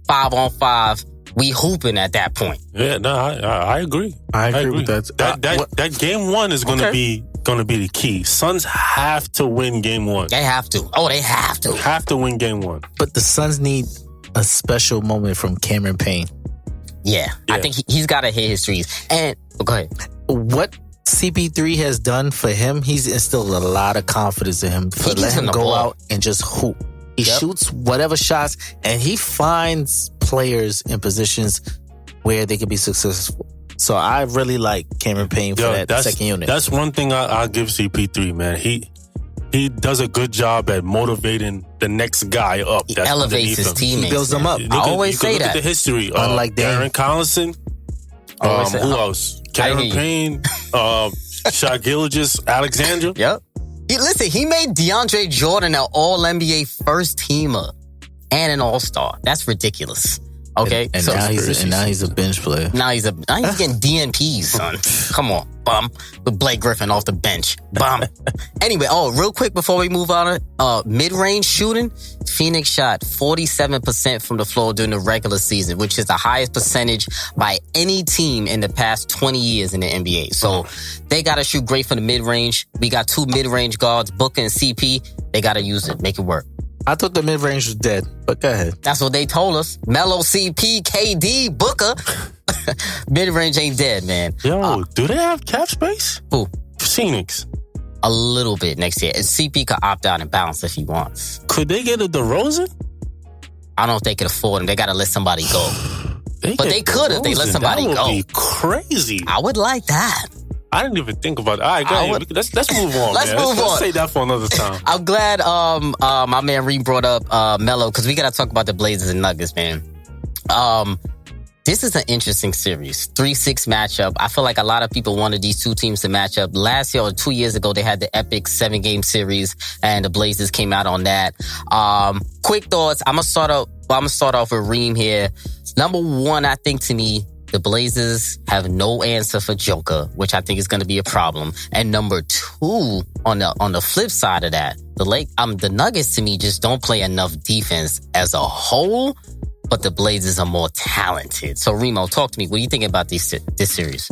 B: 5-on-5. We hooping at that point.
E: Yeah, no, I agree.
F: I agree with that.
E: That game 1 is going to be going to be the key. Suns have to win game 1.
B: They have to. Oh, they have to.
E: Have to win game 1.
F: But the Suns need a special moment from Cameron Payne.
B: Yeah. I think he's got to hit his threes. And go ahead.
F: What CP3 has done for him, he's instilled a lot of confidence in him. For let him go out and just hoop. He shoots whatever shots, and he finds players in positions where they can be successful. So I really like Cameron Payne for that second unit.
E: That's one thing I'll give CP3, man. He does a good job at motivating the next guy up.
B: He elevates his teammates.
F: He builds them up.
B: I always say that.
E: Look at the history.
F: Unlike
E: Darren Collison. Who else? Cameron Payne. Shai Gilgeous-Alexander.
B: Yep. He made DeAndre Jordan an All-NBA first teamer and an All-Star. That's ridiculous. Okay,
F: and now he's a bench player.
B: Now he's getting DNPs, son. Come on, bum. With Blake Griffin off the bench, bum. Anyway, real quick before we move on, mid-range shooting, Phoenix shot 47% from the floor during the regular season, which is the highest percentage by any team in the past 20 years in the NBA. So they got to shoot great from the mid-range. We got 2 mid-range guards, Booker and CP. They got to use it, make it work.
F: I thought the mid-range was dead, but go ahead.
B: That's what they told us. Melo, CP, KD, Booker. Mid-range ain't dead, man.
E: Yo, do they have cap space?
B: Who?
E: Phoenix.
B: A little bit next year. And CP could opt out and bounce if he wants.
E: Could they get a DeRozan?
B: I don't know if they could afford him. They got to let somebody go. They could if they let somebody go.
E: That would be crazy.
B: I would like that.
E: I didn't even think about it. All right, go ahead. Let's move on.
B: Let's move on.
E: Let's say that for another time.
B: I'm glad my man Reem brought up Melo because we got to talk about the Blazers and Nuggets, man. This is an interesting series. 3-6 matchup. I feel like a lot of people wanted these two teams to match up. Last year or 2 years ago, they had the epic 7-game series, and the Blazers came out on that. Quick thoughts. I'm gonna start off with Reem here. Number one, I think to me, the Blazers have no answer for Joker, which I think is going to be a problem. And number two, on the flip side of that, the Nuggets to me just don't play enough defense as a whole, but the Blazers are more talented. So Remo, talk to me. What do you think about this series?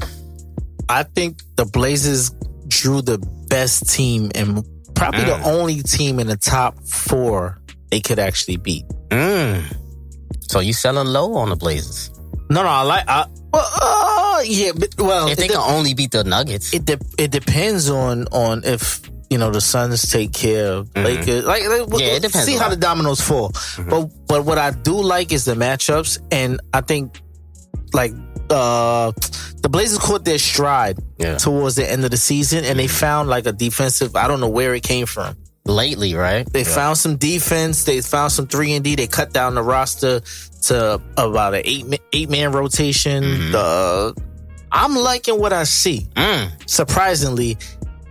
F: I think the Blazers drew the best team and probably the only team in the top 4 they could actually beat.
B: So you selling low on the Blazers?
F: No, if
B: they can only beat the Nuggets,
F: it depends on if the Suns take care of Lakers. It depends. See how the dominoes fall. But what I do like is the matchups, and I think the Blazers caught their stride towards the end of the season, and they found a defensive. I don't know where it came from.
B: Lately, right?
F: They found some defense. They found some 3-and-D. They cut down the roster to about an 8-man rotation. I'm liking what I see. Surprisingly,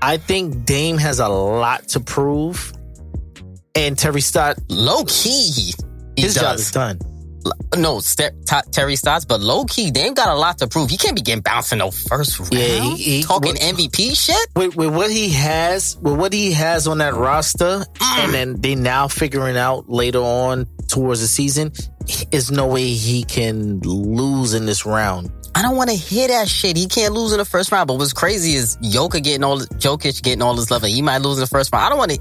F: I think Dame has a lot to prove. And Terry Stotts,
B: low key,
F: his job is done.
B: No, Terry Stotts, but low key, Dame got a lot to prove. He can't be getting bounced in no first round. Yeah, he talking MVP shit
F: with what he has, on that roster, and then they now figuring out later on towards the season, there's no way he can lose in this round.
B: I don't want to hear that shit. He can't lose in the first round. But what's crazy is Jokic getting all this love. He might lose in the first round. I don't want to.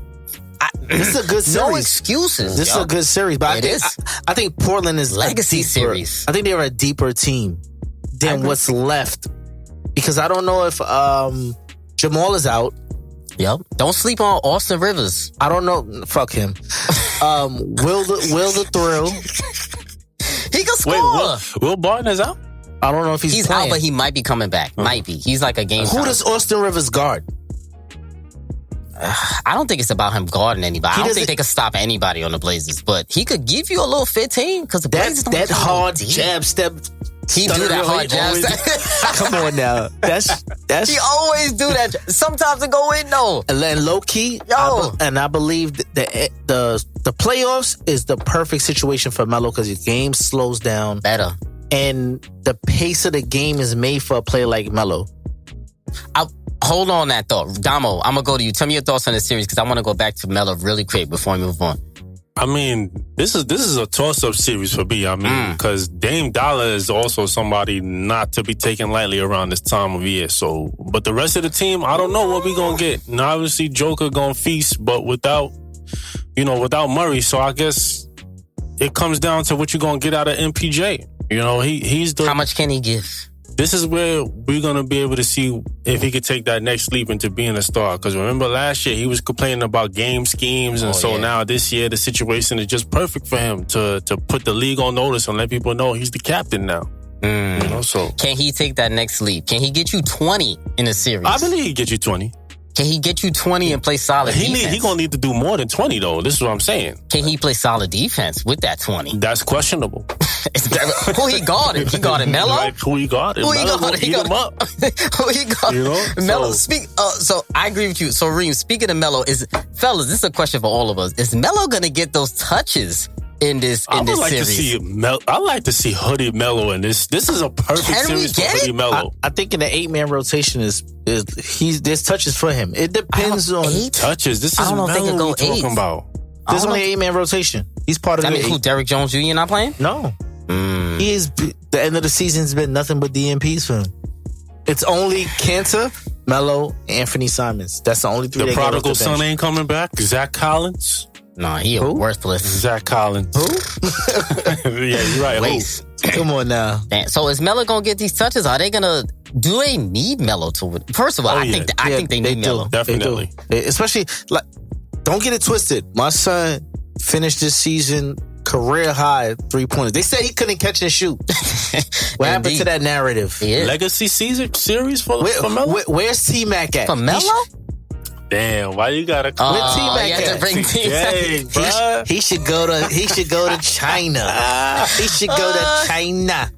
F: This is a good series.
B: No excuses.
F: This is a good series, but I think Portland is
B: legacy series.
F: I think they're a deeper team than what's left, because I don't know if Jamal is out.
B: Yep. Don't sleep on Austin Rivers.
F: I don't know. Fuck him. Will the Thrill?
B: He can score.
E: Wait, Will Barton is out?
F: I don't know if he's playing.
B: Out, but he might be coming back. Might be. He's like a game.
F: Who does Austin Rivers guard?
B: I don't think it's about him guarding anybody. I don't think they could stop anybody on the Blazers, but he could give you a little 15 because the Blazers don't
F: that hard jab step.
B: He do that hard jab step.
F: Come on now, that's
B: he always do that. Sometimes it go in though.
F: And then low key, I believe that the playoffs is the perfect situation for Melo because your game slows down
B: better,
F: and the pace of the game is made for a player like Melo.
B: Hold on that thought. Damo, I'm going to go to you. Tell me your thoughts on this series because I want to go back to Melo really quick before we move on.
E: I mean, this is a toss-up series for me. I mean, because Dame Dollar is also somebody not to be taken lightly around this time of year. So, but the rest of the team, I don't know what we gonna get. Now, obviously, Joker gonna feast, but without Murray. So I guess it comes down to what you're gonna get out of MPJ. You know, he's the.
B: How much can he give?
E: This is where we're going to be able to see if he could take that next leap into being a star. Because remember last year, he was complaining about game schemes. And now this year, the situation is just perfect for him to put the league on notice and let people know he's the captain now. You know, so.
B: Can he take that next leap? Can he get you 20 in a series?
E: I believe he get you 20.
B: Can he get you 20 and play solid defense?
E: He going to need to do more than 20, though. This is what I'm saying.
B: Can he play solid defense with that 20?
E: That's questionable.
B: Who he guarded? He guarded Melo?
E: Like, who he guarded?
B: Who he guarded?
E: He him up.
B: Who he guarded?
E: You know?
B: Melo. So I agree with you. So Reem, speaking of Melo, fellas, this is a question for all of us. Is Melo going to get those touches in this series?
E: I like to see Hoodie Melo in this. This is a perfect series for Hoodie Melo.
F: I think in the 8-man rotation there's touches for him. It depends on
B: 8
E: touches. This is Melo we're talking about.
F: There's only an 8-man rotation. He's part of
B: the 8. Who, Derrick Jones Jr. not playing?
F: No. He is. The end of the season's been nothing but DNPs for him. It's only Kanter, Melo, Anthony Simons. That's the only 3.
E: The prodigal son ain't coming back. Zach Collins.
B: Nah, he worthless.
E: Zach Collins.
F: Who?
E: Yeah, you're right.
F: Waste. Come on now.
B: Damn. So is Melo gonna get these touches? Are they gonna? Do they need Melo to win? First of all, I think they need Melo.
E: Definitely.
F: Especially, like, don't get it twisted. My son finished this season career high 3-pointers. They said he couldn't catch and shoot. What happened to that narrative?
B: Yeah.
E: Legacy series for Melo?
F: Where's T-Mac at?
B: For Melo?
E: Damn, why you gotta
F: call T-Mac
B: at? Bring T-Mac.
F: He should go to China. He should go to China.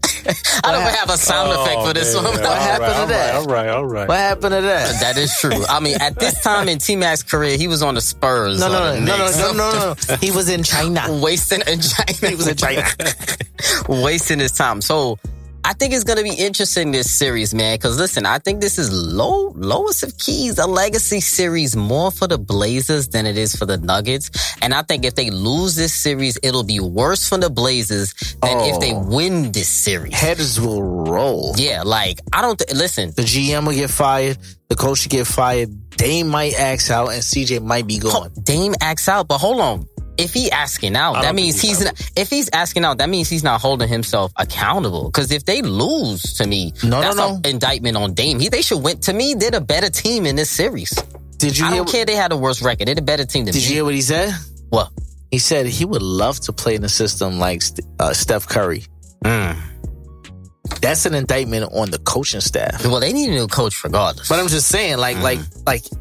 B: I don't have a sound effect for this one.
F: What happened to that?
E: All right.
F: What happened to that?
B: That is true. I mean, at this time in T-Mac's career, he was on the Spurs.
F: No. He was in China.
B: Wasting in China.
F: He was in China.
B: Wasting his time. So I think it's going to be interesting, this series, man, because listen, I think this is lowest of keys, a legacy series more for the Blazers than it is for the Nuggets. And I think if they lose this series, it'll be worse for the Blazers than if they win this series.
F: Heads will roll.
B: Yeah, like, listen.
F: The GM will get fired. The coach will get fired. Dame might axe out and CJ might be gone.
B: Dame axe out, but hold on. If he's asking out, that means he's not holding himself accountable. Because if they lose, to me, that's an indictment on Dame. They should win. To me, they're the better team in this series. I don't care they had the worst record. They're the better team than me.
F: Did you hear what he said?
B: What?
F: He said he would love to play in a system like Steph Curry. That's an indictment on the coaching staff.
B: Well, they need a new coach regardless.
F: But I'm just saying, like,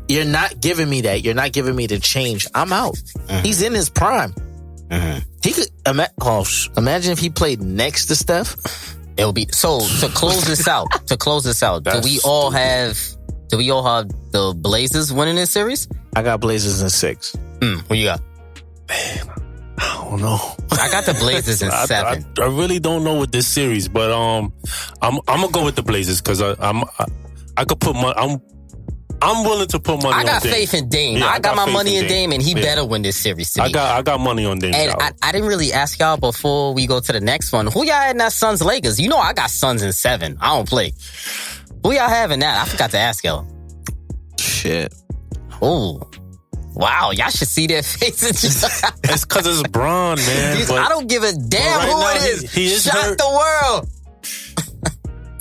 F: you're not giving me that. You're not giving me the change. I'm out. He's in his prime. He could imagine if he played next to Steph.
B: It would be so. To close this out, do we all have the Blazers winning this series?
F: I got Blazers in 6.
B: What you got?
E: Man, I don't know.
B: I got the Blazers in 7.
E: I really don't know with this series, but I'm gonna go with the Blazers because I could put money. I'm willing to put money on Dame.
B: I got faith in Dame. Yeah, I got my money in Dame, and he better win this series to me.
E: I got money on Dame.
B: And I didn't really ask y'all before we go to the next one. Who y'all had in that Suns Lakers? You know I got Suns in 7. I don't play. Who y'all have in that? I forgot to ask y'all.
F: Shit.
B: Oh. Wow, y'all should see their faces.
E: It's because it's Bron, man.
B: I don't give a damn who it is.
E: He is
B: Shock
E: hurt.
B: the world.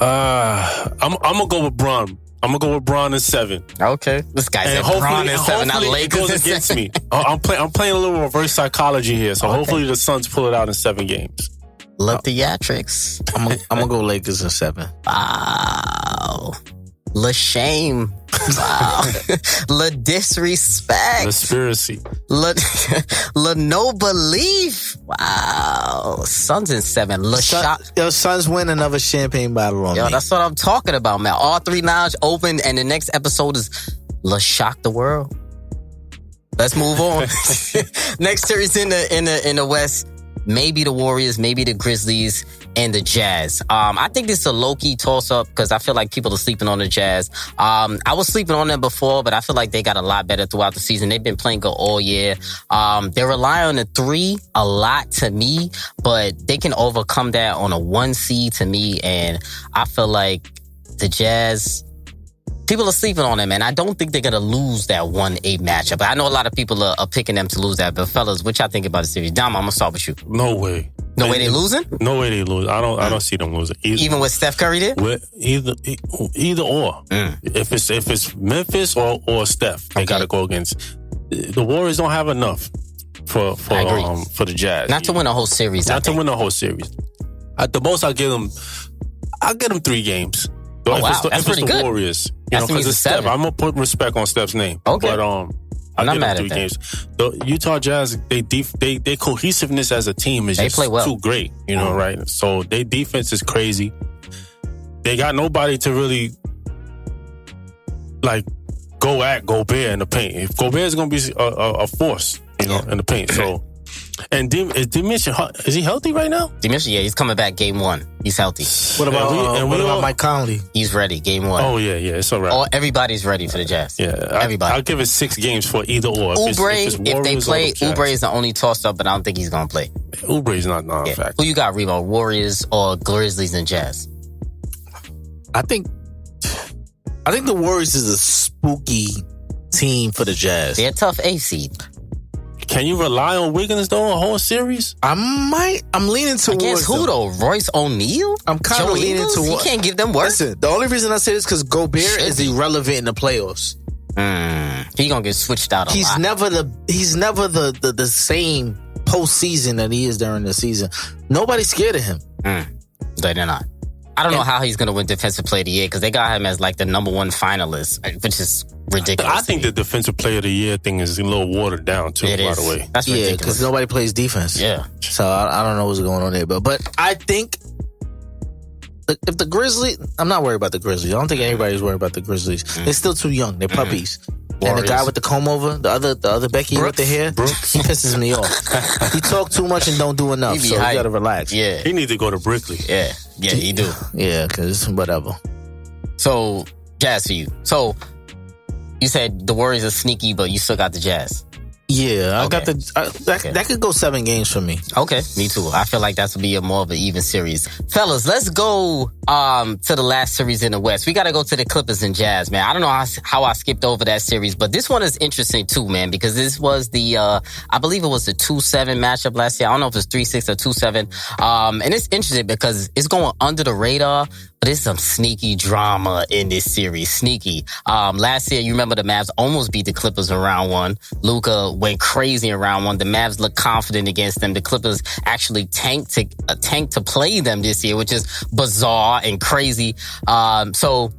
E: I'm gonna go with Bron. I'm gonna go with Bron in 7.
B: Okay, this guy said Bron in 7. Not Lakers
E: goes against me. I'm playing a little reverse psychology here, so hopefully the Suns pull it out in 7 games.
B: Love theatrics.
F: I'm gonna go Lakers in 7.
B: Wow. LeShame. Wow. La disrespect.
E: Conspiracy.
B: La no belief. Wow. Suns in 7.
F: Suns win another champagne bottle on me.
B: That's what I'm talking about, man. R3 Lounge open, and the next episode is La Shock the World. Let's move on. Next series in the West. maybe the Warriors, maybe the Grizzlies, and the Jazz. I think this is a low-key toss-up because I feel like people are sleeping on the Jazz. I was sleeping on them before, but I feel like they got a lot better throughout the season. They've been playing good all year. They rely on the 3 a lot to me, but they can overcome that on a 1 seed to me, and I feel like the Jazz... People are sleeping on them, and I don't think they're going to lose that 1-8 matchup. I know a lot of people are picking them to lose that, but fellas, what y'all think about the series? Dom, I'm going to start with you.
E: No way.
B: No way they losing?
E: No way they lose. I don't see them losing.
B: Even with Steph Curry there?
E: Either or. If it's Memphis or Steph, they got to go against. The Warriors don't have enough for the Jazz.
B: Not to win a whole series.
E: Not to win a whole series. At the most, I'll get them 3 games.
B: Oh, wow. That's pretty good.
E: Warriors. Because it's Steph. I'm going to put respect on Steph's name.
B: Okay.
E: But
B: I'm not mad at
E: 3
B: that.
E: games. The Utah Jazz, their cohesiveness as a team is just
B: play well.
E: too great. Right? So their defense is crazy. They got nobody to really go at Gobert in the paint. If Gobert is going to be a force, in the paint. So. And is Dimitri, is he healthy right now?
B: Dimitri, yeah, he's coming back game 1. He's healthy.
F: What about Mike Conley?
B: He's ready, game 1.
E: Oh, yeah, it's all right.
B: Everybody's ready for the Jazz.
E: Yeah,
B: everybody.
E: I'll give it 6 games for either or.
B: If they play, Oubre is the only toss-up, but I don't think he's going to play.
E: Oubre is not a fact.
B: Who you got, Remo? Warriors or Grizzlies and Jazz?
F: I think the Warriors is a spooky team for the Jazz.
B: They're a tough A seed.
E: Can you rely on Wiggins though a whole series?
F: I'm leaning towards
B: against who though? Royce O'Neal?
F: I'm kind of leaning towards.
B: He can't give them work.
F: Listen, the only reason I say this because Gobert is irrelevant in the playoffs.
B: He gonna get switched out a lot.
F: He's never the same postseason that he is during the season. Nobody's scared of him.
B: They're not. I don't know how he's going to win Defensive Player of the Year because they got him as like the number 1 finalist, which is ridiculous.
E: I think the Defensive Player of the Year thing is a little watered down too, by the way.
B: That's ridiculous.
F: Yeah, because nobody plays defense.
B: Yeah.
F: So I don't know what's going on there. But I think if the Grizzlies, I'm not worried about the Grizzlies. I don't think anybody's worried about the Grizzlies. They're still too young. They're puppies. And the guy with the comb over, the other Becky with the hair, he pisses me off. He talk too much and don't do enough, so you gotta relax.
B: Yeah.
E: He need to go to Brickley.
B: Yeah, he do.
F: Yeah, because whatever.
B: So, Jazz for you. So, you said the Warriors are sneaky, but you still got the Jazz.
F: Yeah, I got that could go 7 games for me.
B: Okay, me too. I feel like that's would be more of an even series. Fellas, let's go to the last series in the West. We got to go to the Clippers and Jazz, man. I don't know how I skipped over that series, but this one is interesting too, man, because this was the, I believe it was the 2-7 matchup last year. I don't know if it's 3-6 or 2-7. And it's interesting because it's going under the radar, but there's some sneaky drama in this series. Sneaky. Last year, you remember the Mavs almost beat the Clippers in round 1. Luka went crazy in round 1. The Mavs looked confident against them. The Clippers actually tanked to play them this year, which is bizarre and crazy. So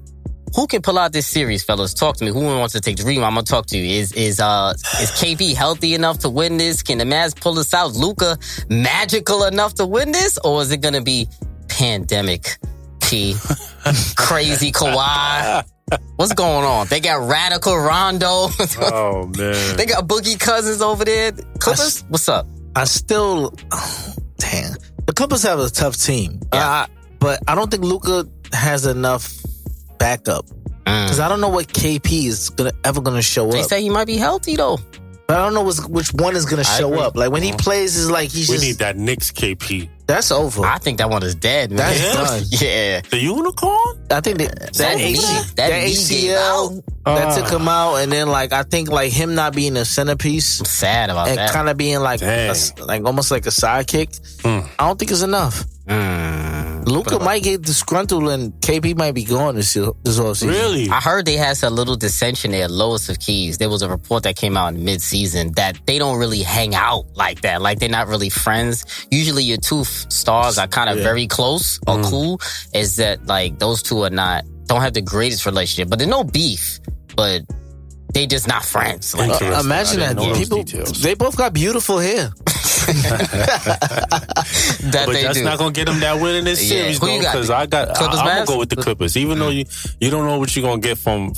B: who can pull out this series, fellas? Talk to me. Who wants to take the Reem? I'm gonna talk to you. Is KP healthy enough to win this? Can the Mavs pull this out? Luka magical enough to win this, or is it gonna be pandemic? Crazy Kawhi. What's going on? They got Radical Rondo.
E: Oh, man.
B: They got Boogie Cousins over there. Clippers, what's up?
F: Damn. The Clippers have a tough team.
B: Yeah.
F: But I don't think Luka has enough backup. Because I don't know what KP is ever going to show up.
B: They say he might be healthy, though.
F: But I don't know which one is going to show up. Like, when he plays, it's like
E: we need that Knicks KP.
F: That's over.
B: I think that one is dead, man.
F: That's done.
B: Yeah.
E: The unicorn?
F: I think that ACL that took him out, and then I think him not being a centerpiece.
B: I'm sad about that.
F: And kind of being almost like a sidekick. I don't think it's enough. Luka might get disgruntled and KP might be gone this offseason.
E: Really?
B: I heard they had a little dissension there, lowest of keys. There was a report that came out in mid-season that they don't really hang out like that. Like, they're not really friends. Usually your two stars are kind of very close or cool. Is that, those two don't have the greatest relationship. But there's no beef. But they just not friends.
F: Imagine that. People, they both got beautiful hair.
E: But that's not gonna get them that win in this series, though. Because I'm gonna go with the Clippers, even though you don't know what you're gonna get from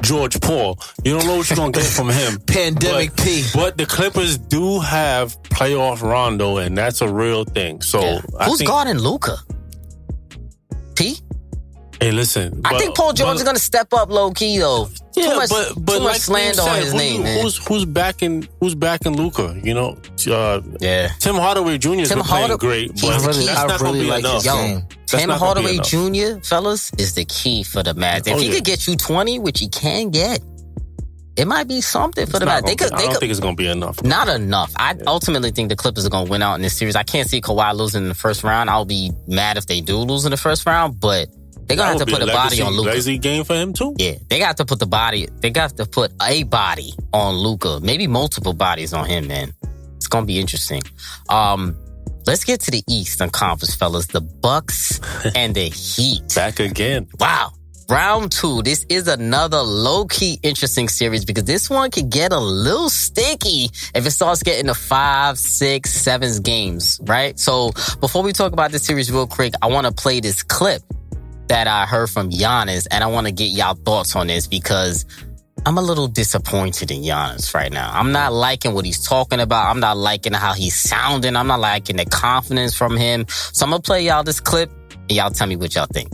E: George Paul. You don't know what you're gonna get from him.
F: Pandemic P.
E: But the Clippers do have playoff Rondo, and that's a real thing. So
B: who's guarding Luka? P?
E: Hey, listen.
B: I think Paul George is going to step up low key though.
E: Yeah,
B: too much
E: like
B: slander on his name, man.
E: Who's backing Luka? You know, Tim Hardaway Jr. has been playing great, but that's not going to be enough.
B: Tim Hardaway Jr., fellas, is the key for the Mavs. If he could get you 20, which he can get, it might be something for the Mavs. I don't think
E: it's going to be enough.
B: Not enough. I ultimately think the Clippers are going to win out in this series. I can't see Kawhi losing in the first round. I'll be mad if they do lose in the first round, but they're going to have to put a body on Luka.
E: Legacy game for him too?
B: Yeah. They got to put a body on Luka. Maybe multiple bodies on him, man. It's going to be interesting. Let's get to the Eastern Conference, fellas. The Bucks and the Heat.
E: Back again.
B: Wow. Round 2. This is another low-key interesting series because this one could get a little sticky if it starts getting to 5, 6, 7 games, right? So before we talk about this series real quick, I want to play this clip that I heard from Giannis, and I want to get y'all thoughts on this because I'm a little disappointed in Giannis right now. I'm not liking what he's talking about. I'm not liking how he's sounding. I'm not liking the confidence from him. So I'm going to play y'all this clip, and y'all tell me what y'all think.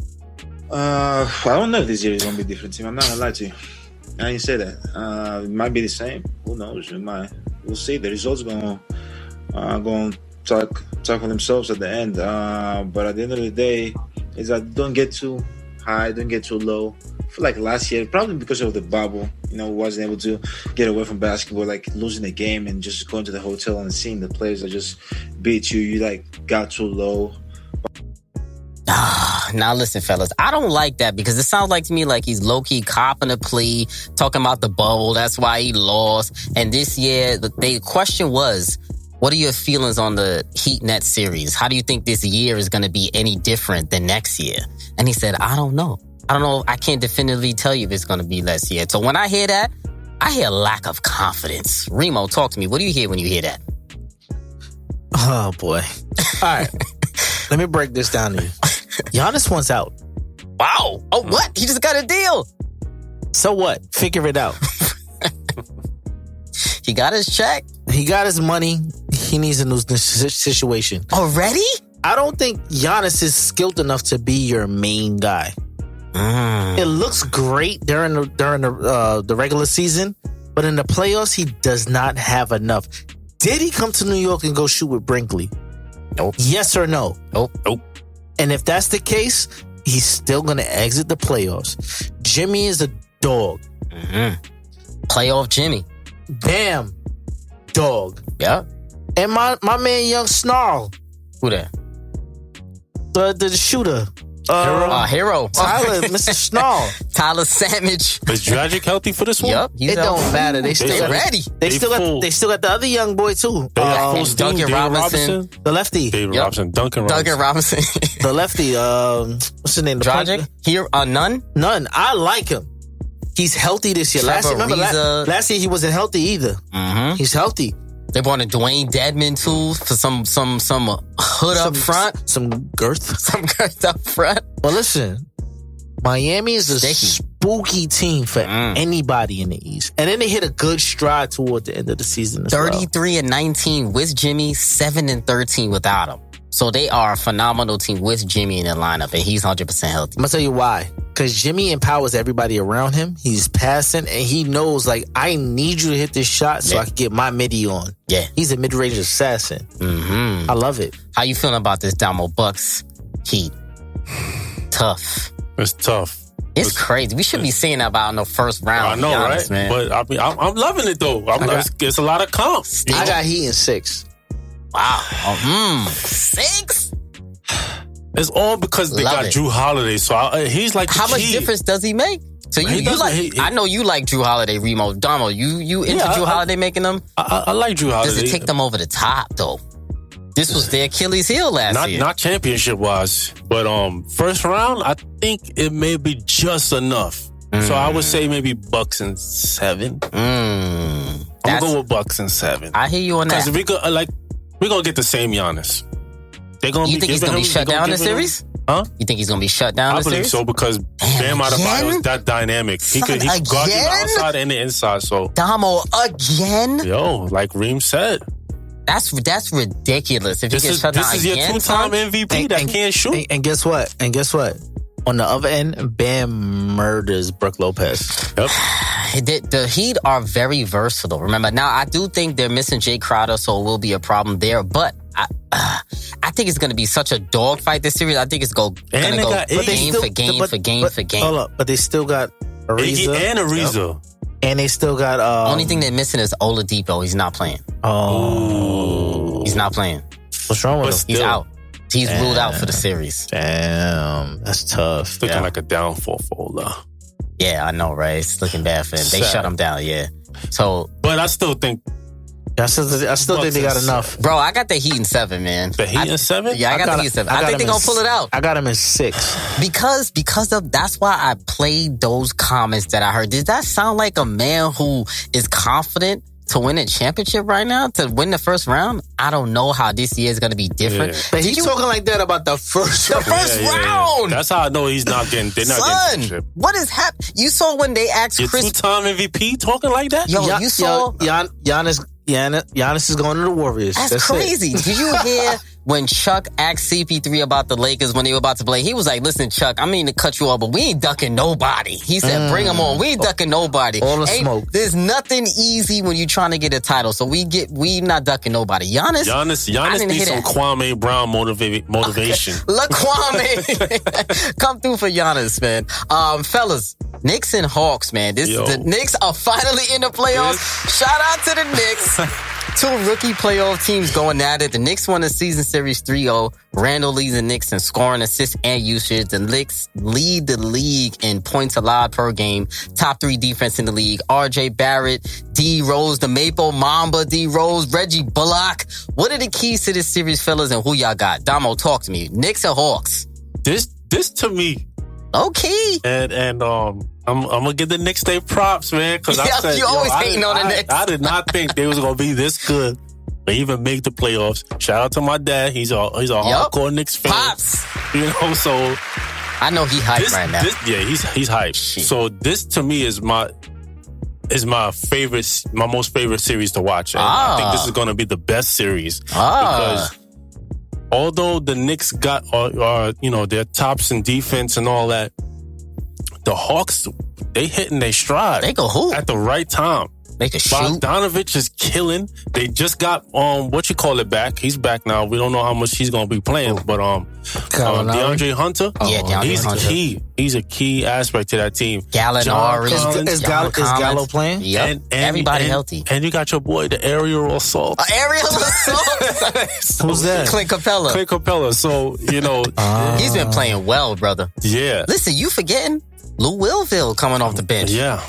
G: I don't know if this year is going to be different, team. I'm not going to lie to you. I didn't say that. It might be the same. Who knows? We'll see. The results going to talk for themselves at the end. But at the end of the day, is that don't get too high, don't get too low. I feel like last year, probably because of the bubble, wasn't able to get away from basketball, like losing the game and just going to the hotel and seeing the players that just beat you. You like got too low.
B: Now listen, fellas, I don't like that because it sounds like to me like he's low-key copping a plea, talking about the bubble. That's why he lost. And this year, the question was, what are your feelings on the Heat-Nets series? How do you think this year is going to be any different than next year? And he said, I don't know. I can't definitively tell you if it's going to be less year. So when I hear that, I hear lack of confidence. Remo, talk to me. What do you hear when you hear that?
F: Oh, boy. All right. Let me break this down to you. Giannis wants out.
B: Wow. Oh, what? He just got a deal.
F: So what? Figure it out.
B: He got his check.
F: He got his money. He needs a new situation.
B: Already?
F: I don't think Giannis is skilled enough to be your main guy. It looks great during the regular season, but in the playoffs, he does not have enough. Did he come to New York and go shoot with Brinkley?
B: Nope.
F: Yes or no?
B: Nope.
F: And if that's the case, he's still going to exit the playoffs. Jimmy is a dog.
B: Playoff Jimmy.
F: Damn dog.
B: Yeah.
F: And my man Young Snarl.
B: Who that?
F: The shooter.
B: Hero.
F: Tyler, Mr. Snarl.
B: Tyler Sandwich.
E: Is Dragic healthy for this one?
B: Yep.
F: It don't matter. They still
B: ready.
F: They still got the other young boy too.
B: Duncan Robinson.
F: The lefty.
E: David Robinson. Duncan
B: Robinson.
F: The lefty. What's his name?
B: Dragic. Here, Nunn.
F: I like him. He's healthy this year. Last year he wasn't healthy either. He's healthy.
B: They brought in Dwayne Dedman too for some hood up front.
F: Some girth.
B: Some girth up front.
F: Well, listen. Miami is a spooky team for anybody in the East. And then they hit a good stride toward the end of the season as
B: 33-19 with Jimmy, 7-13 without him. So they are a phenomenal team with Jimmy in the lineup, and he's 100% healthy.
F: I'm going to tell you why. Because Jimmy empowers everybody around him. He's passing, and he knows, like, I need you to hit this shot so I can get my midi on.
B: Yeah.
F: He's a mid-range assassin. I love it.
B: How you feeling about this Damo Bucks Heat? Tough.
E: It's tough.
B: It's crazy. We should be seeing that about in the first round.
E: I know, right? Man. But I mean, I'm loving it, though. It's a lot of comps.
F: I got Heat in 6.
B: Wow. 6?
E: It's all because they got Drew Holiday. So he's like the
B: How
E: key.
B: much difference does he make? So I know you like Drew Holiday, Remo. Damo, you into Drew Holiday making them?
E: I like Drew Holiday.
B: Does it take them over the top, though? This was their Achilles heel last year.
E: Not championship-wise. But first round, I think it may be just enough. So I would say maybe Bucks and 7. I'm going to go with Bucks and 7.
B: I hear you on that.
E: Because we're going to get the same Giannis.
B: You think he's going to be shut down in the series?
E: Huh?
B: You think he's gonna be shut down?
E: I believe so because Bam Adebayo is that dynamic. He could guard you the outside and the inside. So
B: Damo again.
E: Yo, like Reem said,
B: that's ridiculous. If you get shut down
E: this is your
B: again,
E: two-time MVP that can't shoot.
F: And guess what? On the other end, Bam murders Brook Lopez.
E: Yep.
B: The Heat are very versatile. Remember, now I do think they're missing Jay Crowder, so it will be a problem there. But I think it's going to be such a dogfight this series. I think it's going to go game for game.
F: Hold up, but they still got Ariza.
E: And Ariza.
F: Yep. And they still got...
B: Only thing they're missing is Oladipo. He's not playing.
F: Oh.
B: He's not playing.
F: What's wrong with him?
B: He's out. He's ruled out for the series.
F: Damn. That's tough.
E: Looking like a downfall for Ola.
B: Yeah, I know, right? It's looking bad for him. They shut him down, yeah. So,
E: but I still think...
F: I still think they got enough.
B: Bro, I got the Heat in 7, man.
E: The Heat in 7?
B: Yeah, I got the Heat in 7. I think they're going to pull it out.
F: I got them in 6.
B: Because of that's why I played those comments that I heard. Did that sound like a man who is confident to win a championship right now? To win the first round? I don't know how this year is going to be different.
F: Yeah. But he's talking like that about the first round.
B: Round!
E: That's how I know he's not getting... They're not getting championship.
B: What is happening? You saw when they asked
E: Your
B: Chris...
E: two-time MVP talking like that?
B: Yo, you saw...
F: Giannis is going to the Warriors.
B: That's crazy. Did you hear when Chuck asked CP3 about the Lakers when they were about to play? He was like, listen, Chuck, I mean to cut you off, but we ain't ducking nobody. He said, bring them on. We ain't ducking nobody.
F: All the smoke.
B: There's nothing easy when you're trying to get a title, so we not ducking nobody. Giannis
E: needs some Kwame Brown motivation.
B: LeKwame. Come through for Giannis, man. Fellas, Knicks and Hawks, man. The Knicks are finally in the playoffs. Shout out to the Knicks. 2 rookie playoff teams going at it. The Knicks won the season series 3-0. Randall leads the Knicks in scoring, assists, and usage. The Knicks lead the league in points allowed per game. Top 3 defense in the league. RJ Barrett, D Rose, the Maple Mamba, D Rose, Reggie Bullock. What are the keys to this series, fellas, and who y'all got? Damo, talk to me. Knicks or Hawks?
E: This to me.
B: Okay.
E: And I'm gonna give the Knicks their props, man, because I said
B: you always hating on the Knicks.
E: I did not think they was gonna be this good, but even make the playoffs. Shout out to my dad. He's a hardcore Knicks fan.
B: Pops.
E: You know, so
B: I know he hyped right now.
E: He's hyped. Shit. So this to me is my favorite, my most favorite series to watch. And I think this is gonna be the best series because although the Knicks got their tops in defense and all that, the Hawks, they hitting their stride.
B: They go hoop
E: at the right time.
B: They can shoot.
E: Bogdanovich is killing. They just got back. He's back now. We don't know how much he's gonna be playing, but DeAndre Hunter.
B: DeAndre Hunter.
E: Key. He's a key aspect to that team.
B: Gallinari.
F: Is Gallo playing?
B: Yep. And everybody healthy.
E: And you got your boy, the Aerial Assault.
B: Aerial Assault?
F: Who's that?
B: Clint Capella.
E: So,
B: he's been playing well, brother.
E: Yeah.
B: Listen, you forgetting Lou Willville coming off the bench.
E: Yeah.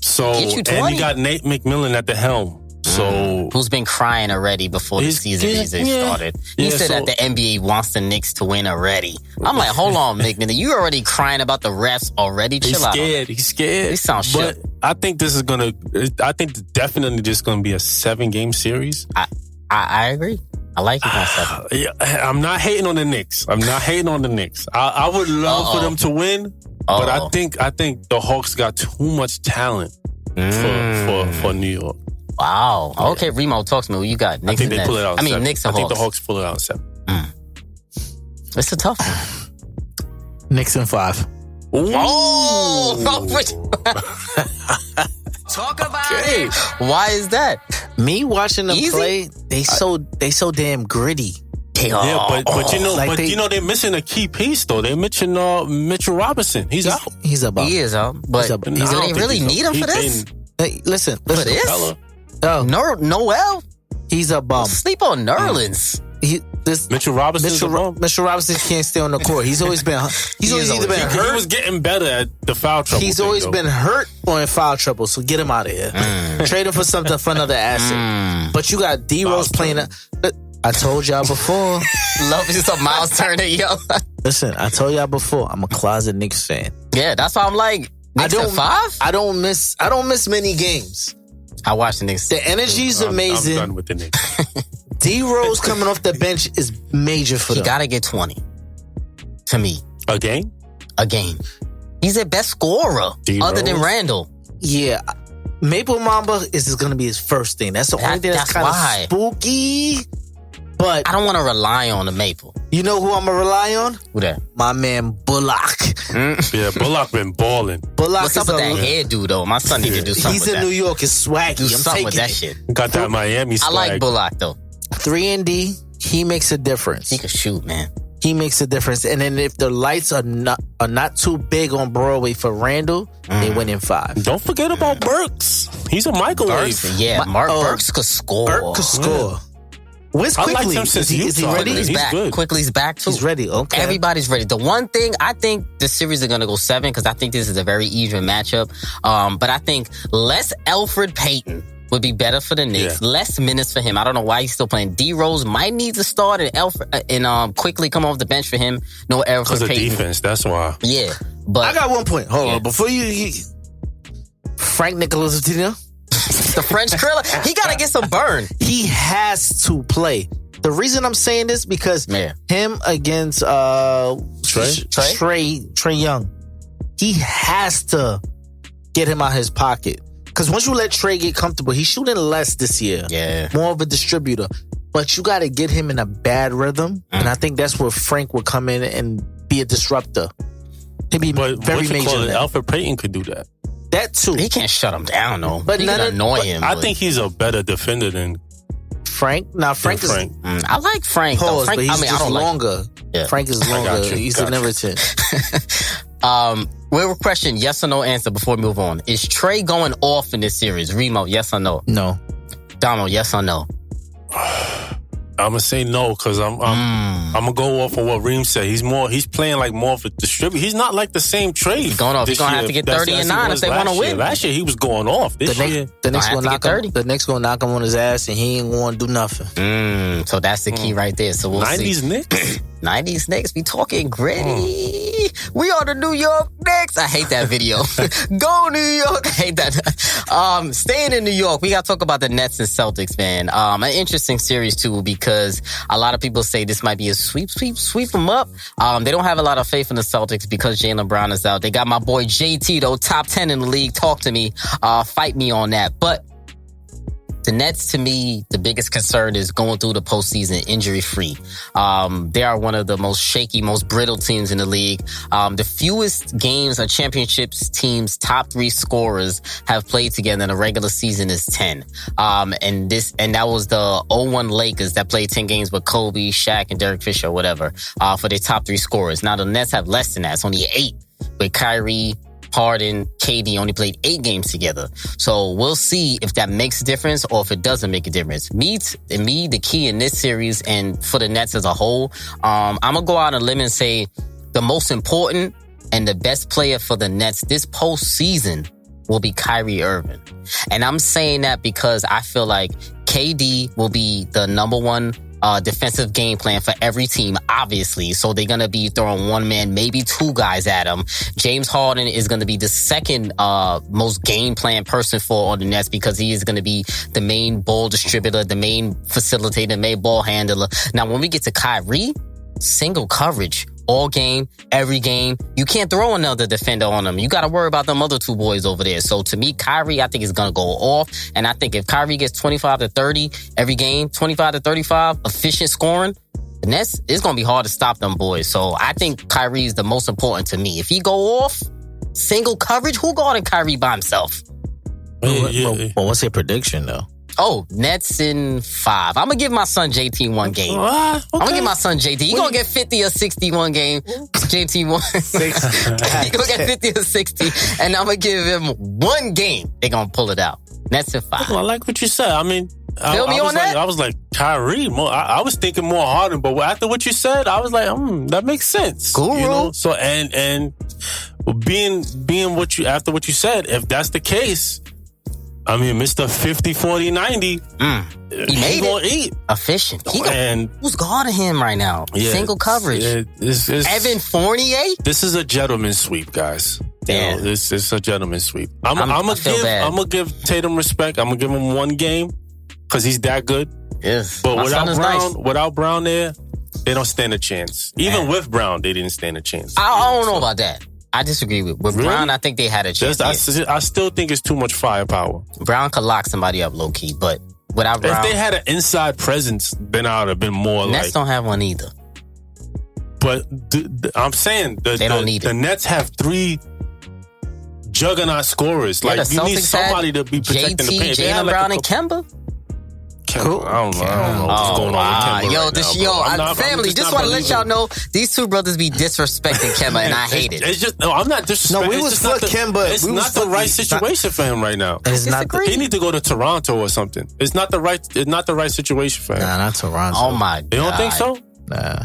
E: So, and you got Nate McMillan at the helm. So,
B: who's been crying already before the season started. He said that the NBA wants the Knicks to win already. I'm like, hold on, McMillan. You already crying about the refs already? Chill out.
E: He's scared.
B: He sounds shit.
E: But I think definitely just going to be a 7-game series.
B: I agree. I like it on 7.
E: I'm not hating on the Knicks. I would love for them to win. But I think the Hawks got too much talent for New York.
B: Wow. Yeah. Okay, Remo, talk to me. Who you got?
E: Knicks I think they pull it out.
B: Knicks and Hawks.
E: I think the Hawks pull it out in 7.
B: It's a tough one.
F: Knicks in 5.
B: Oh! Talk about it. Why is that?
F: Me watching them play, they so damn gritty.
E: They're missing a key piece though. They're missing Mitchell Robinson. He's out.
F: He's out.
B: He is out. But do they really need him for this?
F: Hey, listen. For
B: this? Noel?
F: He's a bum.
B: Sleep on Nerlens.
E: Mitchell Robinson.
F: Mitchell Robinson can't stay on the court. He's always been. He's either been hurt.
E: He was getting better at the foul trouble.
F: He's always been hurt or in foul trouble. So get him out of here. Trade him for something for another asset. But you got D Rose playing. I told y'all before.
B: Love is a Miles Turner, yo.
F: Listen, I told y'all before. I'm a closet Knicks fan.
B: Yeah, that's why I'm like. Knicks at 5?
F: I don't miss many games.
B: I watch the Knicks.
F: The energy's amazing.
E: I'm done with the Knicks.
F: D Rose coming off the bench is major for them.
B: He gotta get 20 to me.
E: A game?
B: A game. He's their best scorer other than Randall.
F: Yeah. Maple Mamba is going to be his first thing. That's the only thing that's kind of spooky. But
B: I don't want to rely on the Maple.
F: You know who I'm going to rely on?
B: Who that?
F: My man Bullock.
E: Yeah, Bullock been balling.
B: What's up with that hairdo, though? My son need to do something with that.
F: He's in New York. It's swaggy.
B: Do something with that shit.
E: Got that Miami swag.
B: I like Bullock, though.
F: 3-and-D, he makes a difference.
B: He can shoot, man.
F: He makes a difference. And then if the lights are not too big on Broadway for Randall, they win in 5.
E: Don't forget about Burks. He's a microwave.
B: Burks could score.
F: Burks could score.
E: Yeah.
F: Where's Quickly?
E: Is he ready?
B: He's back.
E: Good.
B: Quickly's back, too.
F: He's ready. Okay.
B: Everybody's ready. The one thing, I think the series is going to go 7 because I think this is a very even matchup. But I think less Elfrid Payton would be better for the Knicks. Yeah. Less minutes for him. I don't know why he's still playing. D-Rose might need to start and Quickly come off the bench for him. No Elfrid Payton.
E: Because of defense, that's why.
B: Yeah. But
F: I got one point. Hold on. Before you Frank Nicolas Coutinho.
B: The French Kriller, he got to get some burn.
F: He has to play. The reason I'm saying this because him against Trey Young, he has to get him out of his pocket. Because once you let Trey get comfortable, he's shooting less this year.
B: Yeah.
F: More of a distributor. But you got to get him in a bad rhythm. And I think that's where Frank will come in and be a disruptor. He'd be very major.
E: Elfrid Payton could do that.
F: That too.
B: He can't shut him down, though.
F: But
B: he can annoy him.
E: I think he's a better defender than
F: Frank. Now, Frank is...
B: I like Frank, though.
F: Frank, but he's just longer.
B: Yeah.
F: Frank is longer. He's an irritant.
B: We'll question yes or no answer before we move on. Is Trey going off in this series? Remo, yes or no?
F: No.
B: Damo, yes or no?
E: I'm gonna say no because I'm gonna go off of what Reem said. He's playing like more of a distributor. He's not like the same Trey.
B: He's going off. He's gonna have to get 30 and 9 if they want to win.
E: Last year he was going off. This year
F: the Knicks gonna knock him on his ass and he ain't gonna do nothing.
B: So that's the key right there. So we'll
E: 90s
B: see.
E: Knicks.
B: 90s Knicks. We talking gritty. We are the New York Knicks. I hate that video. Go New York. I hate that. Staying in New York, we got to talk about the Nets and Celtics, man. An interesting series too because a lot of people say this might be a sweep them up. They don't have a lot of faith in the Celtics because Jaylen Brown is out. They got my boy JT though, top 10 in the league. Talk to me. Fight me on that. But the Nets, to me, the biggest concern is going through the postseason injury-free. They are one of the most shaky, most brittle teams in the league. The fewest games a championships team's top 3 scorers have played together in a regular season is 10. And that was the 0-1 Lakers that played 10 games with Kobe, Shaq, and Derek Fisher, or whatever, for their top 3 scorers. Now, the Nets have less than that. It's only 8 with Kyrie, Harden, KD only played 8 games together. So we'll see if that makes a difference or if it doesn't make a difference. The key in this series and for the Nets as a whole, I'm going to go out on a limb and say the most important and the best player for the Nets this postseason will be Kyrie Irving. And I'm saying that because I feel like KD will be the number one defensive game plan for every team, obviously. So they're going to be throwing one man, maybe 2 guys at him. James Harden is going to be the second most game plan person on the Nets because he is going to be the main ball distributor, the main facilitator, the main ball handler. Now, when we get to Kyrie, single coverage all game, every game. You can't throw another defender on them. You got to worry about them other 2 boys over there. So to me, Kyrie, I think is going to go off. And I think if Kyrie gets 25 to 30 every game, 25 to 35, efficient scoring, the Nets, it's going to be hard to stop them boys. So I think Kyrie is the most important to me. If he go off, single coverage, who guarded Kyrie by himself?
F: Well, what's your prediction, though?
B: Oh, Nets in 5. I'm going to give my son JT 1 game. Okay. I'm going to give my son JT. He's going to get 50 or 61 game. JT 1. He's going to get 50 or 60. And I'm going to give him 1 game. They're going to pull it out. Nets in 5.
E: I like what you said. I mean,
B: Feel me on that?
E: I was like, Kyrie. I was thinking more Harden, but after what you said, I was like, that makes sense.
B: Cool.
E: You know? So, and being what you, after what you said, if that's the case, I mean, Mr. 50, 40, 90.
B: He made
E: gonna
B: it.
E: Eat.
B: Efficient.
E: And
B: who's guarding him right now?
E: Yeah,
B: single coverage. Evan Fournier?
E: This is a gentleman's sweep, guys.
B: Damn.
E: You know, it's a gentleman's sweep. I'm gonna give Tatum respect. I'm gonna give him 1 game because he's that good.
B: Yes.
E: But without Brown there, They don't stand a chance. Even with Brown, they didn't stand a chance.
B: I don't know about that. I disagree with
E: Really?
B: Brown. I think they had a chance.
E: I still think it's too much firepower.
B: Brown could lock somebody up low key, but without Brown,
E: If they had an inside presence, then I would have been more
B: Nets
E: like.
B: don't have one either.
E: But I'm saying
B: They don't need
E: the
B: it.
E: Nets have 3 juggernaut scorers.
B: Yeah,
E: Like
B: the
E: you need
B: Celtics had
E: somebody to be protecting the
B: JT,
E: paint. They had
B: Jaylen
E: like
B: Brown,
E: a
B: and
E: couple-
B: Kemba.
E: Kemba, I don't know what's going on with Kemba
B: Yo,
E: right
B: this,
E: now, bro. I'm
B: family,
E: just
B: just
E: not
B: want to let y'all
E: believing.
B: know these two brothers be disrespecting Kemba, and I hate it.
E: It's just no. I'm not disrespecting.
F: No, we
E: It's
F: was
E: just not
F: for Kemba.
E: It's
F: We was
E: not the
F: for-
E: right
F: it's not-
E: situation for him right now.
F: It's not the,
E: He need to go to Toronto or something. It's not the right situation for him.
F: Nah, not Toronto.
B: Oh my god!
E: You don't think so?
F: Nah.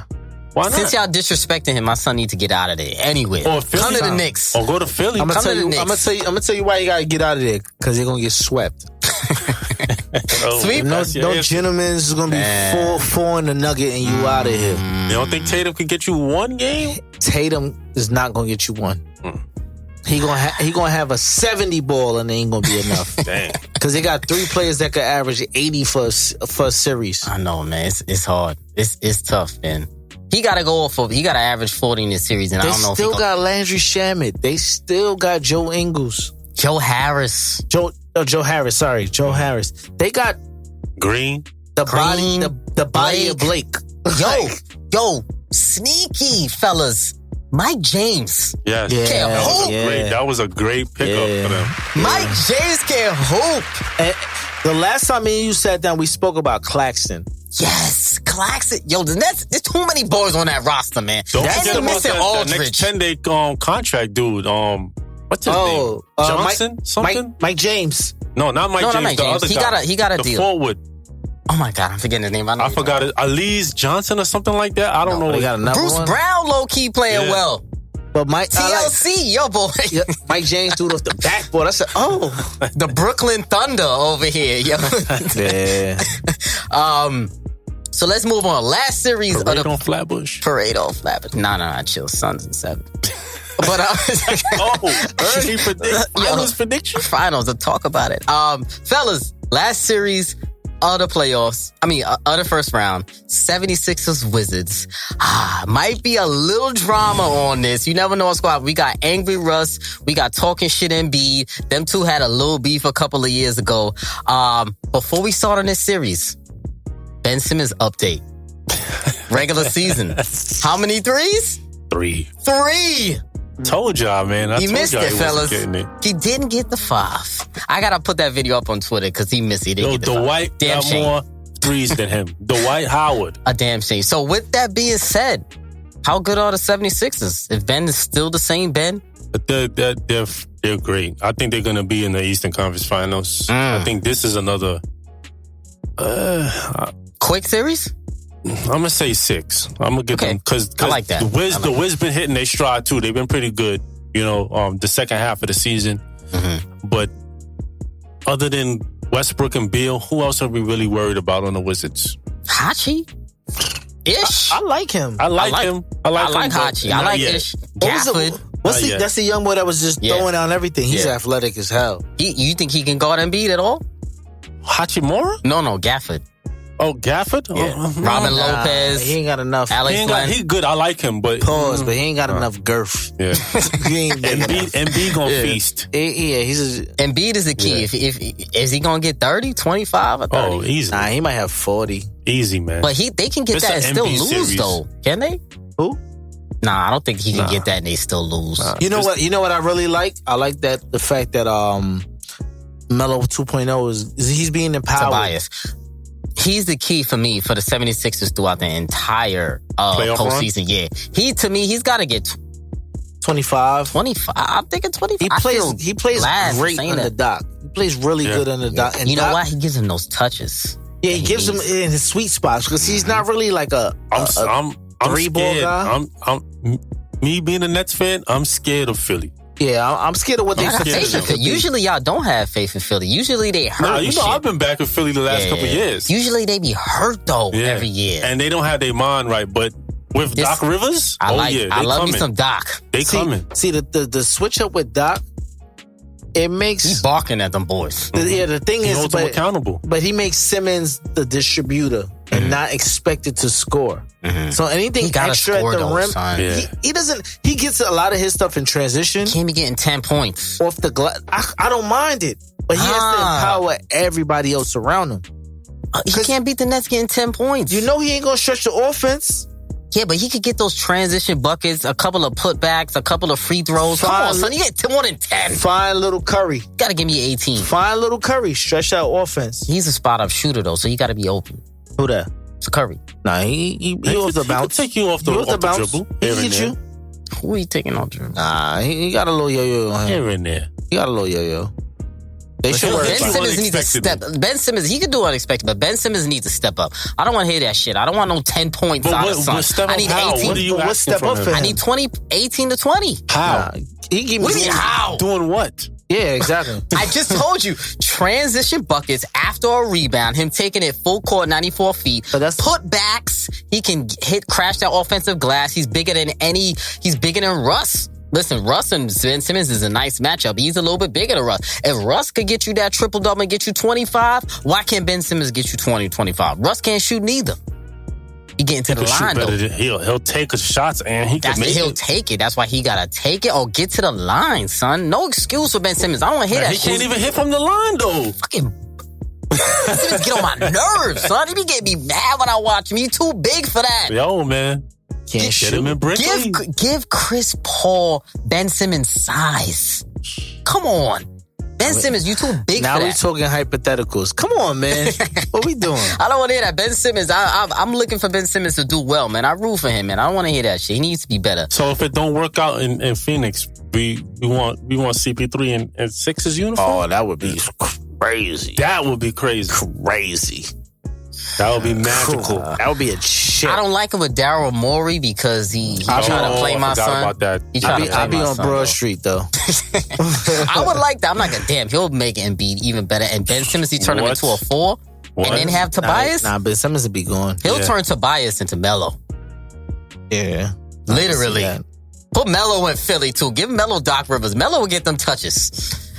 E: Why not?
B: Since y'all disrespecting him, my son need to get out of there. Anyway,
E: Or Philly.
B: come to the Knicks.
E: Or go to Philly.
F: I'm
B: Come to the
F: gonna
B: Knicks.
F: tell you why you gotta get out of there, because you're gonna get swept.
B: Sweep.
F: No
E: That's your answer.
F: gentlemen, it's gonna be four in the Nugget, and you out of here.
E: You don't think Tatum could get you one game?
F: Tatum is not gonna get you one. He gonna have a 70 ball, and it ain't gonna be enough.
E: Dang.
F: Because they got 3 players that could average 80 for a series.
B: I know, man. It's hard. It's tough, man. He got to go off of. He got to average 40 in this series, and
F: They
B: I don't know
F: still
B: if he
F: got Landry Shamet. They still got Joe Ingles.
B: Joe Harris.
F: Joe Harris. Sorry, Joe Harris. They got
E: Green.
F: the
B: Green,
F: body, the body of Blake.
B: Yo, sneaky fellas. Mike James.
E: Yes.
B: Can't hoop.
E: Great. That was a great pickup for them.
B: Mike James can hoop.
F: And the last time me and you sat down, we spoke about Claxton.
B: Yes, Claxton. Yo, there's too many boys on that roster, man.
E: Don't
B: That's
E: forget
B: the
E: about
B: missing
E: that next
B: Aldridge.
E: 10-day contract, dude. What's his name? Johnson? Something?
F: Mike James.
E: No, not Mike
B: No,
E: James.
B: not Mike
E: the
B: James.
E: other
B: He
E: guy.
B: got a
E: the
B: deal.
E: forward.
B: Oh my God, I'm forgetting his name.
E: I forgot it. Alize Johnson or something like that. I don't know.
F: They got another
B: Bruce
F: one.
B: Brown low key playing
E: Yeah.
B: well.
F: But Mike
B: TLC, yo boy.
F: Yeah, Mike James threw it off the backboard. I said, "Oh,
B: The Brooklyn Thunder over here, yo.
F: yeah."
B: So let's move on. Last series
E: Parade
B: of the
E: on Flatbush.
B: Parade on Flatbush. Nah, chill. Suns in 7. But
E: Early finals prediction.
B: finals to talk about it. Fellas, last series of the playoffs. Of the first round. 76ers Wizards. Might be a little drama on this. You never know what's going on. We got Angry Russ. We got Talking Shit Embiid. Them two had a little beef a couple of years ago. Before we start on this series, Ben Simmons update. Regular season. How many threes?
E: 3.
B: 3.
E: Told y'all, man. I
B: He
E: told
B: missed
E: y'all
B: it,
E: he wasn't
B: fellas.
E: getting it.
B: He didn't get the 5. I gotta put that video up on Twitter because he missed it. He didn't
E: Yo,
B: get the 5.
E: Dwight
B: Damn
E: got
B: shame.
E: more threes than him. Dwight Howard.
B: A damn shame. So with that being said, how good are the 76ers? If Ben is still the same Ben?
E: But they're great. I think they're going to be in the Eastern Conference Finals. I think this is another...
B: Quick series?
E: I'm going to say 6. I'm going to give
B: Okay.
E: them... Because
B: I like that.
E: The Wiz been hitting their stride, too. They've been pretty good, the second half of the season. But other than Westbrook and Beal, who else are we really worried about on the Wizards?
B: Hachi? Ish?
F: I like him.
E: I like him. I like
B: I
E: him,
B: like
E: but
B: Hachi. I
E: not
B: like
E: yet.
B: Ish.
F: What's
B: Gafford.
E: Not yet.
F: that's the young boy that was just
B: Yeah.
F: throwing down everything. He's
B: Yeah.
F: athletic as hell.
B: You think he can guard Embiid at all?
E: Hachimura?
B: No, Gafford.
E: Oh, Gafford?
B: Yeah.
E: Oh,
B: Robin
F: Nah,
B: Lopez.
F: he ain't got enough.
B: Alex Len.
E: He's good. I like him, but...
F: Pause, but he ain't got enough girth.
E: Yeah.
F: He ain't big enough.
E: Embiid gonna feast.
F: Yeah, he's a...
B: Embiid is the key.
E: Yeah.
B: If is he gonna get 30, 25, or 30?
E: Oh, easy.
F: Nah, he might have 40.
E: Easy, man.
B: But they can get
E: It's
B: that and
E: an
B: still
E: NBA
B: lose
E: series.
B: though. Can they?
F: Who?
B: Nah, I don't think he can get that and they still lose.
F: You know what? You know what I really like? I like that the fact that Melo 2.0 is he's being empowered.
B: Tobias. He's the key for me for the 76ers throughout the entire
E: Playoff
B: postseason. Yeah. He's got to get
F: 25.
B: 25. I'm thinking 25.
F: He plays great
B: saying
F: under
B: that.
F: Doc. He plays really good under Doc. And
B: You know
F: Doc,
B: why? He gives him those touches.
F: Yeah, he gives him in his sweet spots because he's not really like a
E: I'm
F: three-ball
E: scared.
F: guy?
E: Me being a Nets fan, I'm scared of Philly.
F: Yeah, I'm scared of what they
B: I got
E: scared
B: faith in
E: of
B: Philly. Usually y'all don't have faith in Philly. Usually they hurt.
E: Nah,
B: and shit.
E: I've been back with Philly the last
B: Yeah.
E: couple of years.
B: Usually they be hurt though
E: Yeah.
B: every year.
E: And they don't have their mind right. But with
B: This-
E: Doc Rivers,
B: I
E: they
B: love
E: coming.
B: me some Doc.
E: They coming.
F: See the switch up with Doc. it makes
B: He's barking at them boys.
F: the thing
E: He
F: is,
E: holds them accountable.
F: but he makes Simmons the distributor and not expected to score. So anything
B: He gotta
F: extra
B: score
F: at the
B: though,
F: rim,
B: son.
E: Yeah.
F: he doesn't. He gets a lot of his stuff in transition
B: Can't be getting 10 points.
F: off the glass. I don't mind it, but he has to empower everybody else around him.
B: He can't beat the Nets getting 10 points.
F: You know he ain't gonna stretch the offense.
B: Yeah, but he could get those transition buckets, a couple of putbacks, a couple of free throws. Come on, son. You get more than 10.
F: Find little Curry.
B: Gotta give me 18.
F: Find little Curry. Stretch that offense.
B: He's a spot-up shooter, though, so you gotta be open.
F: Who that?
B: It's Curry.
F: Nah, he off the bounce.
E: He could take you off the dribble.
F: He
E: Here and
F: get
E: there.
F: you.
B: Who are you taking on, Drew?
F: Nah, he got a little yo-yo on him.
E: Here and there.
F: He got a little yo-yo. They should work.
B: Ben
E: That's
B: Simmons needs to
E: unexpected.
B: step. Ben Simmons, he could do unexpected, but Ben Simmons needs to step up. I don't want to hear that shit. I don't want no 10 points
E: But
B: out of
E: what
B: son.
E: step
B: I
E: up
B: need
E: how?
B: 18.
E: What are you
F: What
E: asking
F: step
E: from
F: up
E: him?
F: for
B: I need 18 to 20.
E: How?
F: Nah, he give me.
B: What do you mean, how?
E: Doing what?
F: Yeah, exactly.
B: I just told you, transition buckets after a rebound, him taking it full court, 94 feet.
F: But that's-
B: putbacks. He can crash that offensive glass. He's bigger than Russ. Listen, Russ and Ben Simmons is a nice matchup. He's a little bit bigger than Russ. If Russ could get you that triple-double and get you 25, why can't Ben Simmons get you 20, 25? Russ can't shoot neither. He getting to the line, though.
E: He'll take his shots and he can make
B: He'll
E: it.
B: take it. That's why he got to take it or get to the line, son. No excuse for Ben Simmons. I don't want to hear that
E: He
B: shit.
E: can't even hit from the line, though.
B: Fucking Ben Simmons get on my nerves, son. He be getting me mad when I watch him. He too big for that.
E: Yo, man.
F: Can't
E: Get
F: shoot.
E: him in Brooklyn.
B: Give Chris Paul Ben Simmons size. Come on. Ben Simmons, you too big
F: Now
B: for
F: we
B: that.
F: talking hypotheticals. Come on, man. What we doing?
B: I don't want to hear that. Ben Simmons, I'm looking for Ben Simmons to do well, man. I root for him, man. I don't want to hear that shit. He needs to be better.
E: So if it don't work out in Phoenix, we want CP3 in Sixers uniform?
F: Oh, that would be crazy.
E: That would be crazy.
F: Crazy.
E: That would be magical.
F: That would be a shit.
B: I don't like him with Daryl Morey because he tried to play my
E: I forgot
B: son.
E: about that.
B: He tried to play
F: I'll be
B: my
F: on
B: son,
F: Broad
B: though.
F: Street, though.
B: I would like that. I'm like, damn, he'll make Embiid even better. And Ben Simmons, he turn him
E: What?
B: into a 4.
E: What?
B: And then have Tobias.
F: Nah, Ben Simmons would be going.
B: He'll
E: Yeah.
B: turn Tobias into Melo.
F: Yeah.
B: Literally.
F: I can see
B: Put Melo in Philly, too. Give Melo Doc Rivers. Melo will get them touches.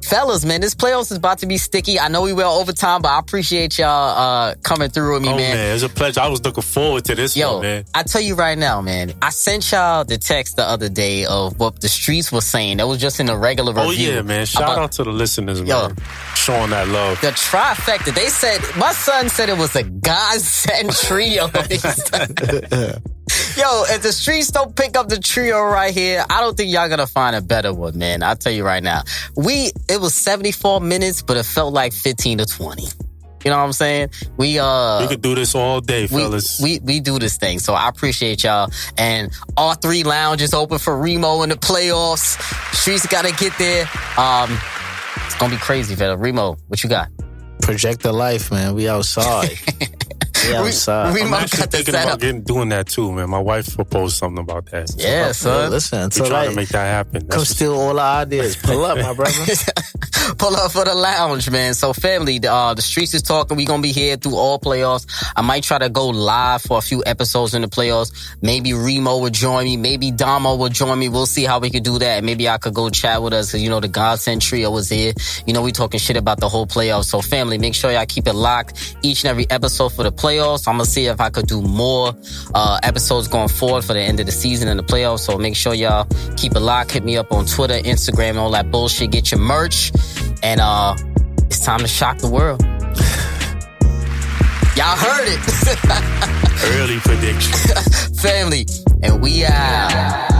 B: Fellas, man, this playoffs is about to be sticky. I know we went overtime, but I appreciate y'all coming through with me,
E: Oh,
B: man.
E: man. It's a pleasure. I was looking forward to this
B: Yo,
E: one, man.
B: I tell you right now, man, I sent y'all the text the other day of what the streets were saying. That was just in a regular review.
E: Oh, yeah, man. Shout
B: about
E: out to the listeners,
B: Yo.
E: man. Showing that love.
B: the trifecta. They said, my son said it was a godsend trio. Yo, if the streets don't pick up the trio right here, I don't think y'all gonna find a better one, man. I'll tell you right now. It was 74 minutes, but it felt like 15 to 20. You know what I'm saying?
E: We could do this all day, fellas.
B: We do this thing, so I appreciate y'all. And all 3 lounges open for Remo in the playoffs. Streets gotta get there. It's gonna be crazy, fella. Remo, what you got?
F: Project the life, man. We outside. We outside.
E: I'm
B: Remo
E: actually
B: got the
E: thinking
B: setup.
E: about doing that too, man. My wife proposed something about that.
B: Yeah, son.
F: Listen,
E: We're
F: until
E: trying to
F: I
E: make that happen.
F: come
E: That's
F: steal all our ideas. Pull up, my brother.
B: Pull up for the lounge, man. So, family, the streets is talking. We gonna be here through all playoffs. I might try to go live for a few episodes in the playoffs. Maybe Remo will join me. Maybe Damo will join me. We'll see how we could do that. And maybe I could go chat with us because, you know, the Godsend Trio was here. You know, we talking shit about the whole playoffs. So, family, make sure y'all keep it locked each and every episode for the playoffs. I'm gonna see if I could do more episodes going forward for the end of the season and the playoffs. So, make sure y'all keep it locked. Hit me up on Twitter, Instagram, all that bullshit. Get your merch. And it's time to shock the world. Y'all heard it.
E: early prediction.
B: Family. And we out.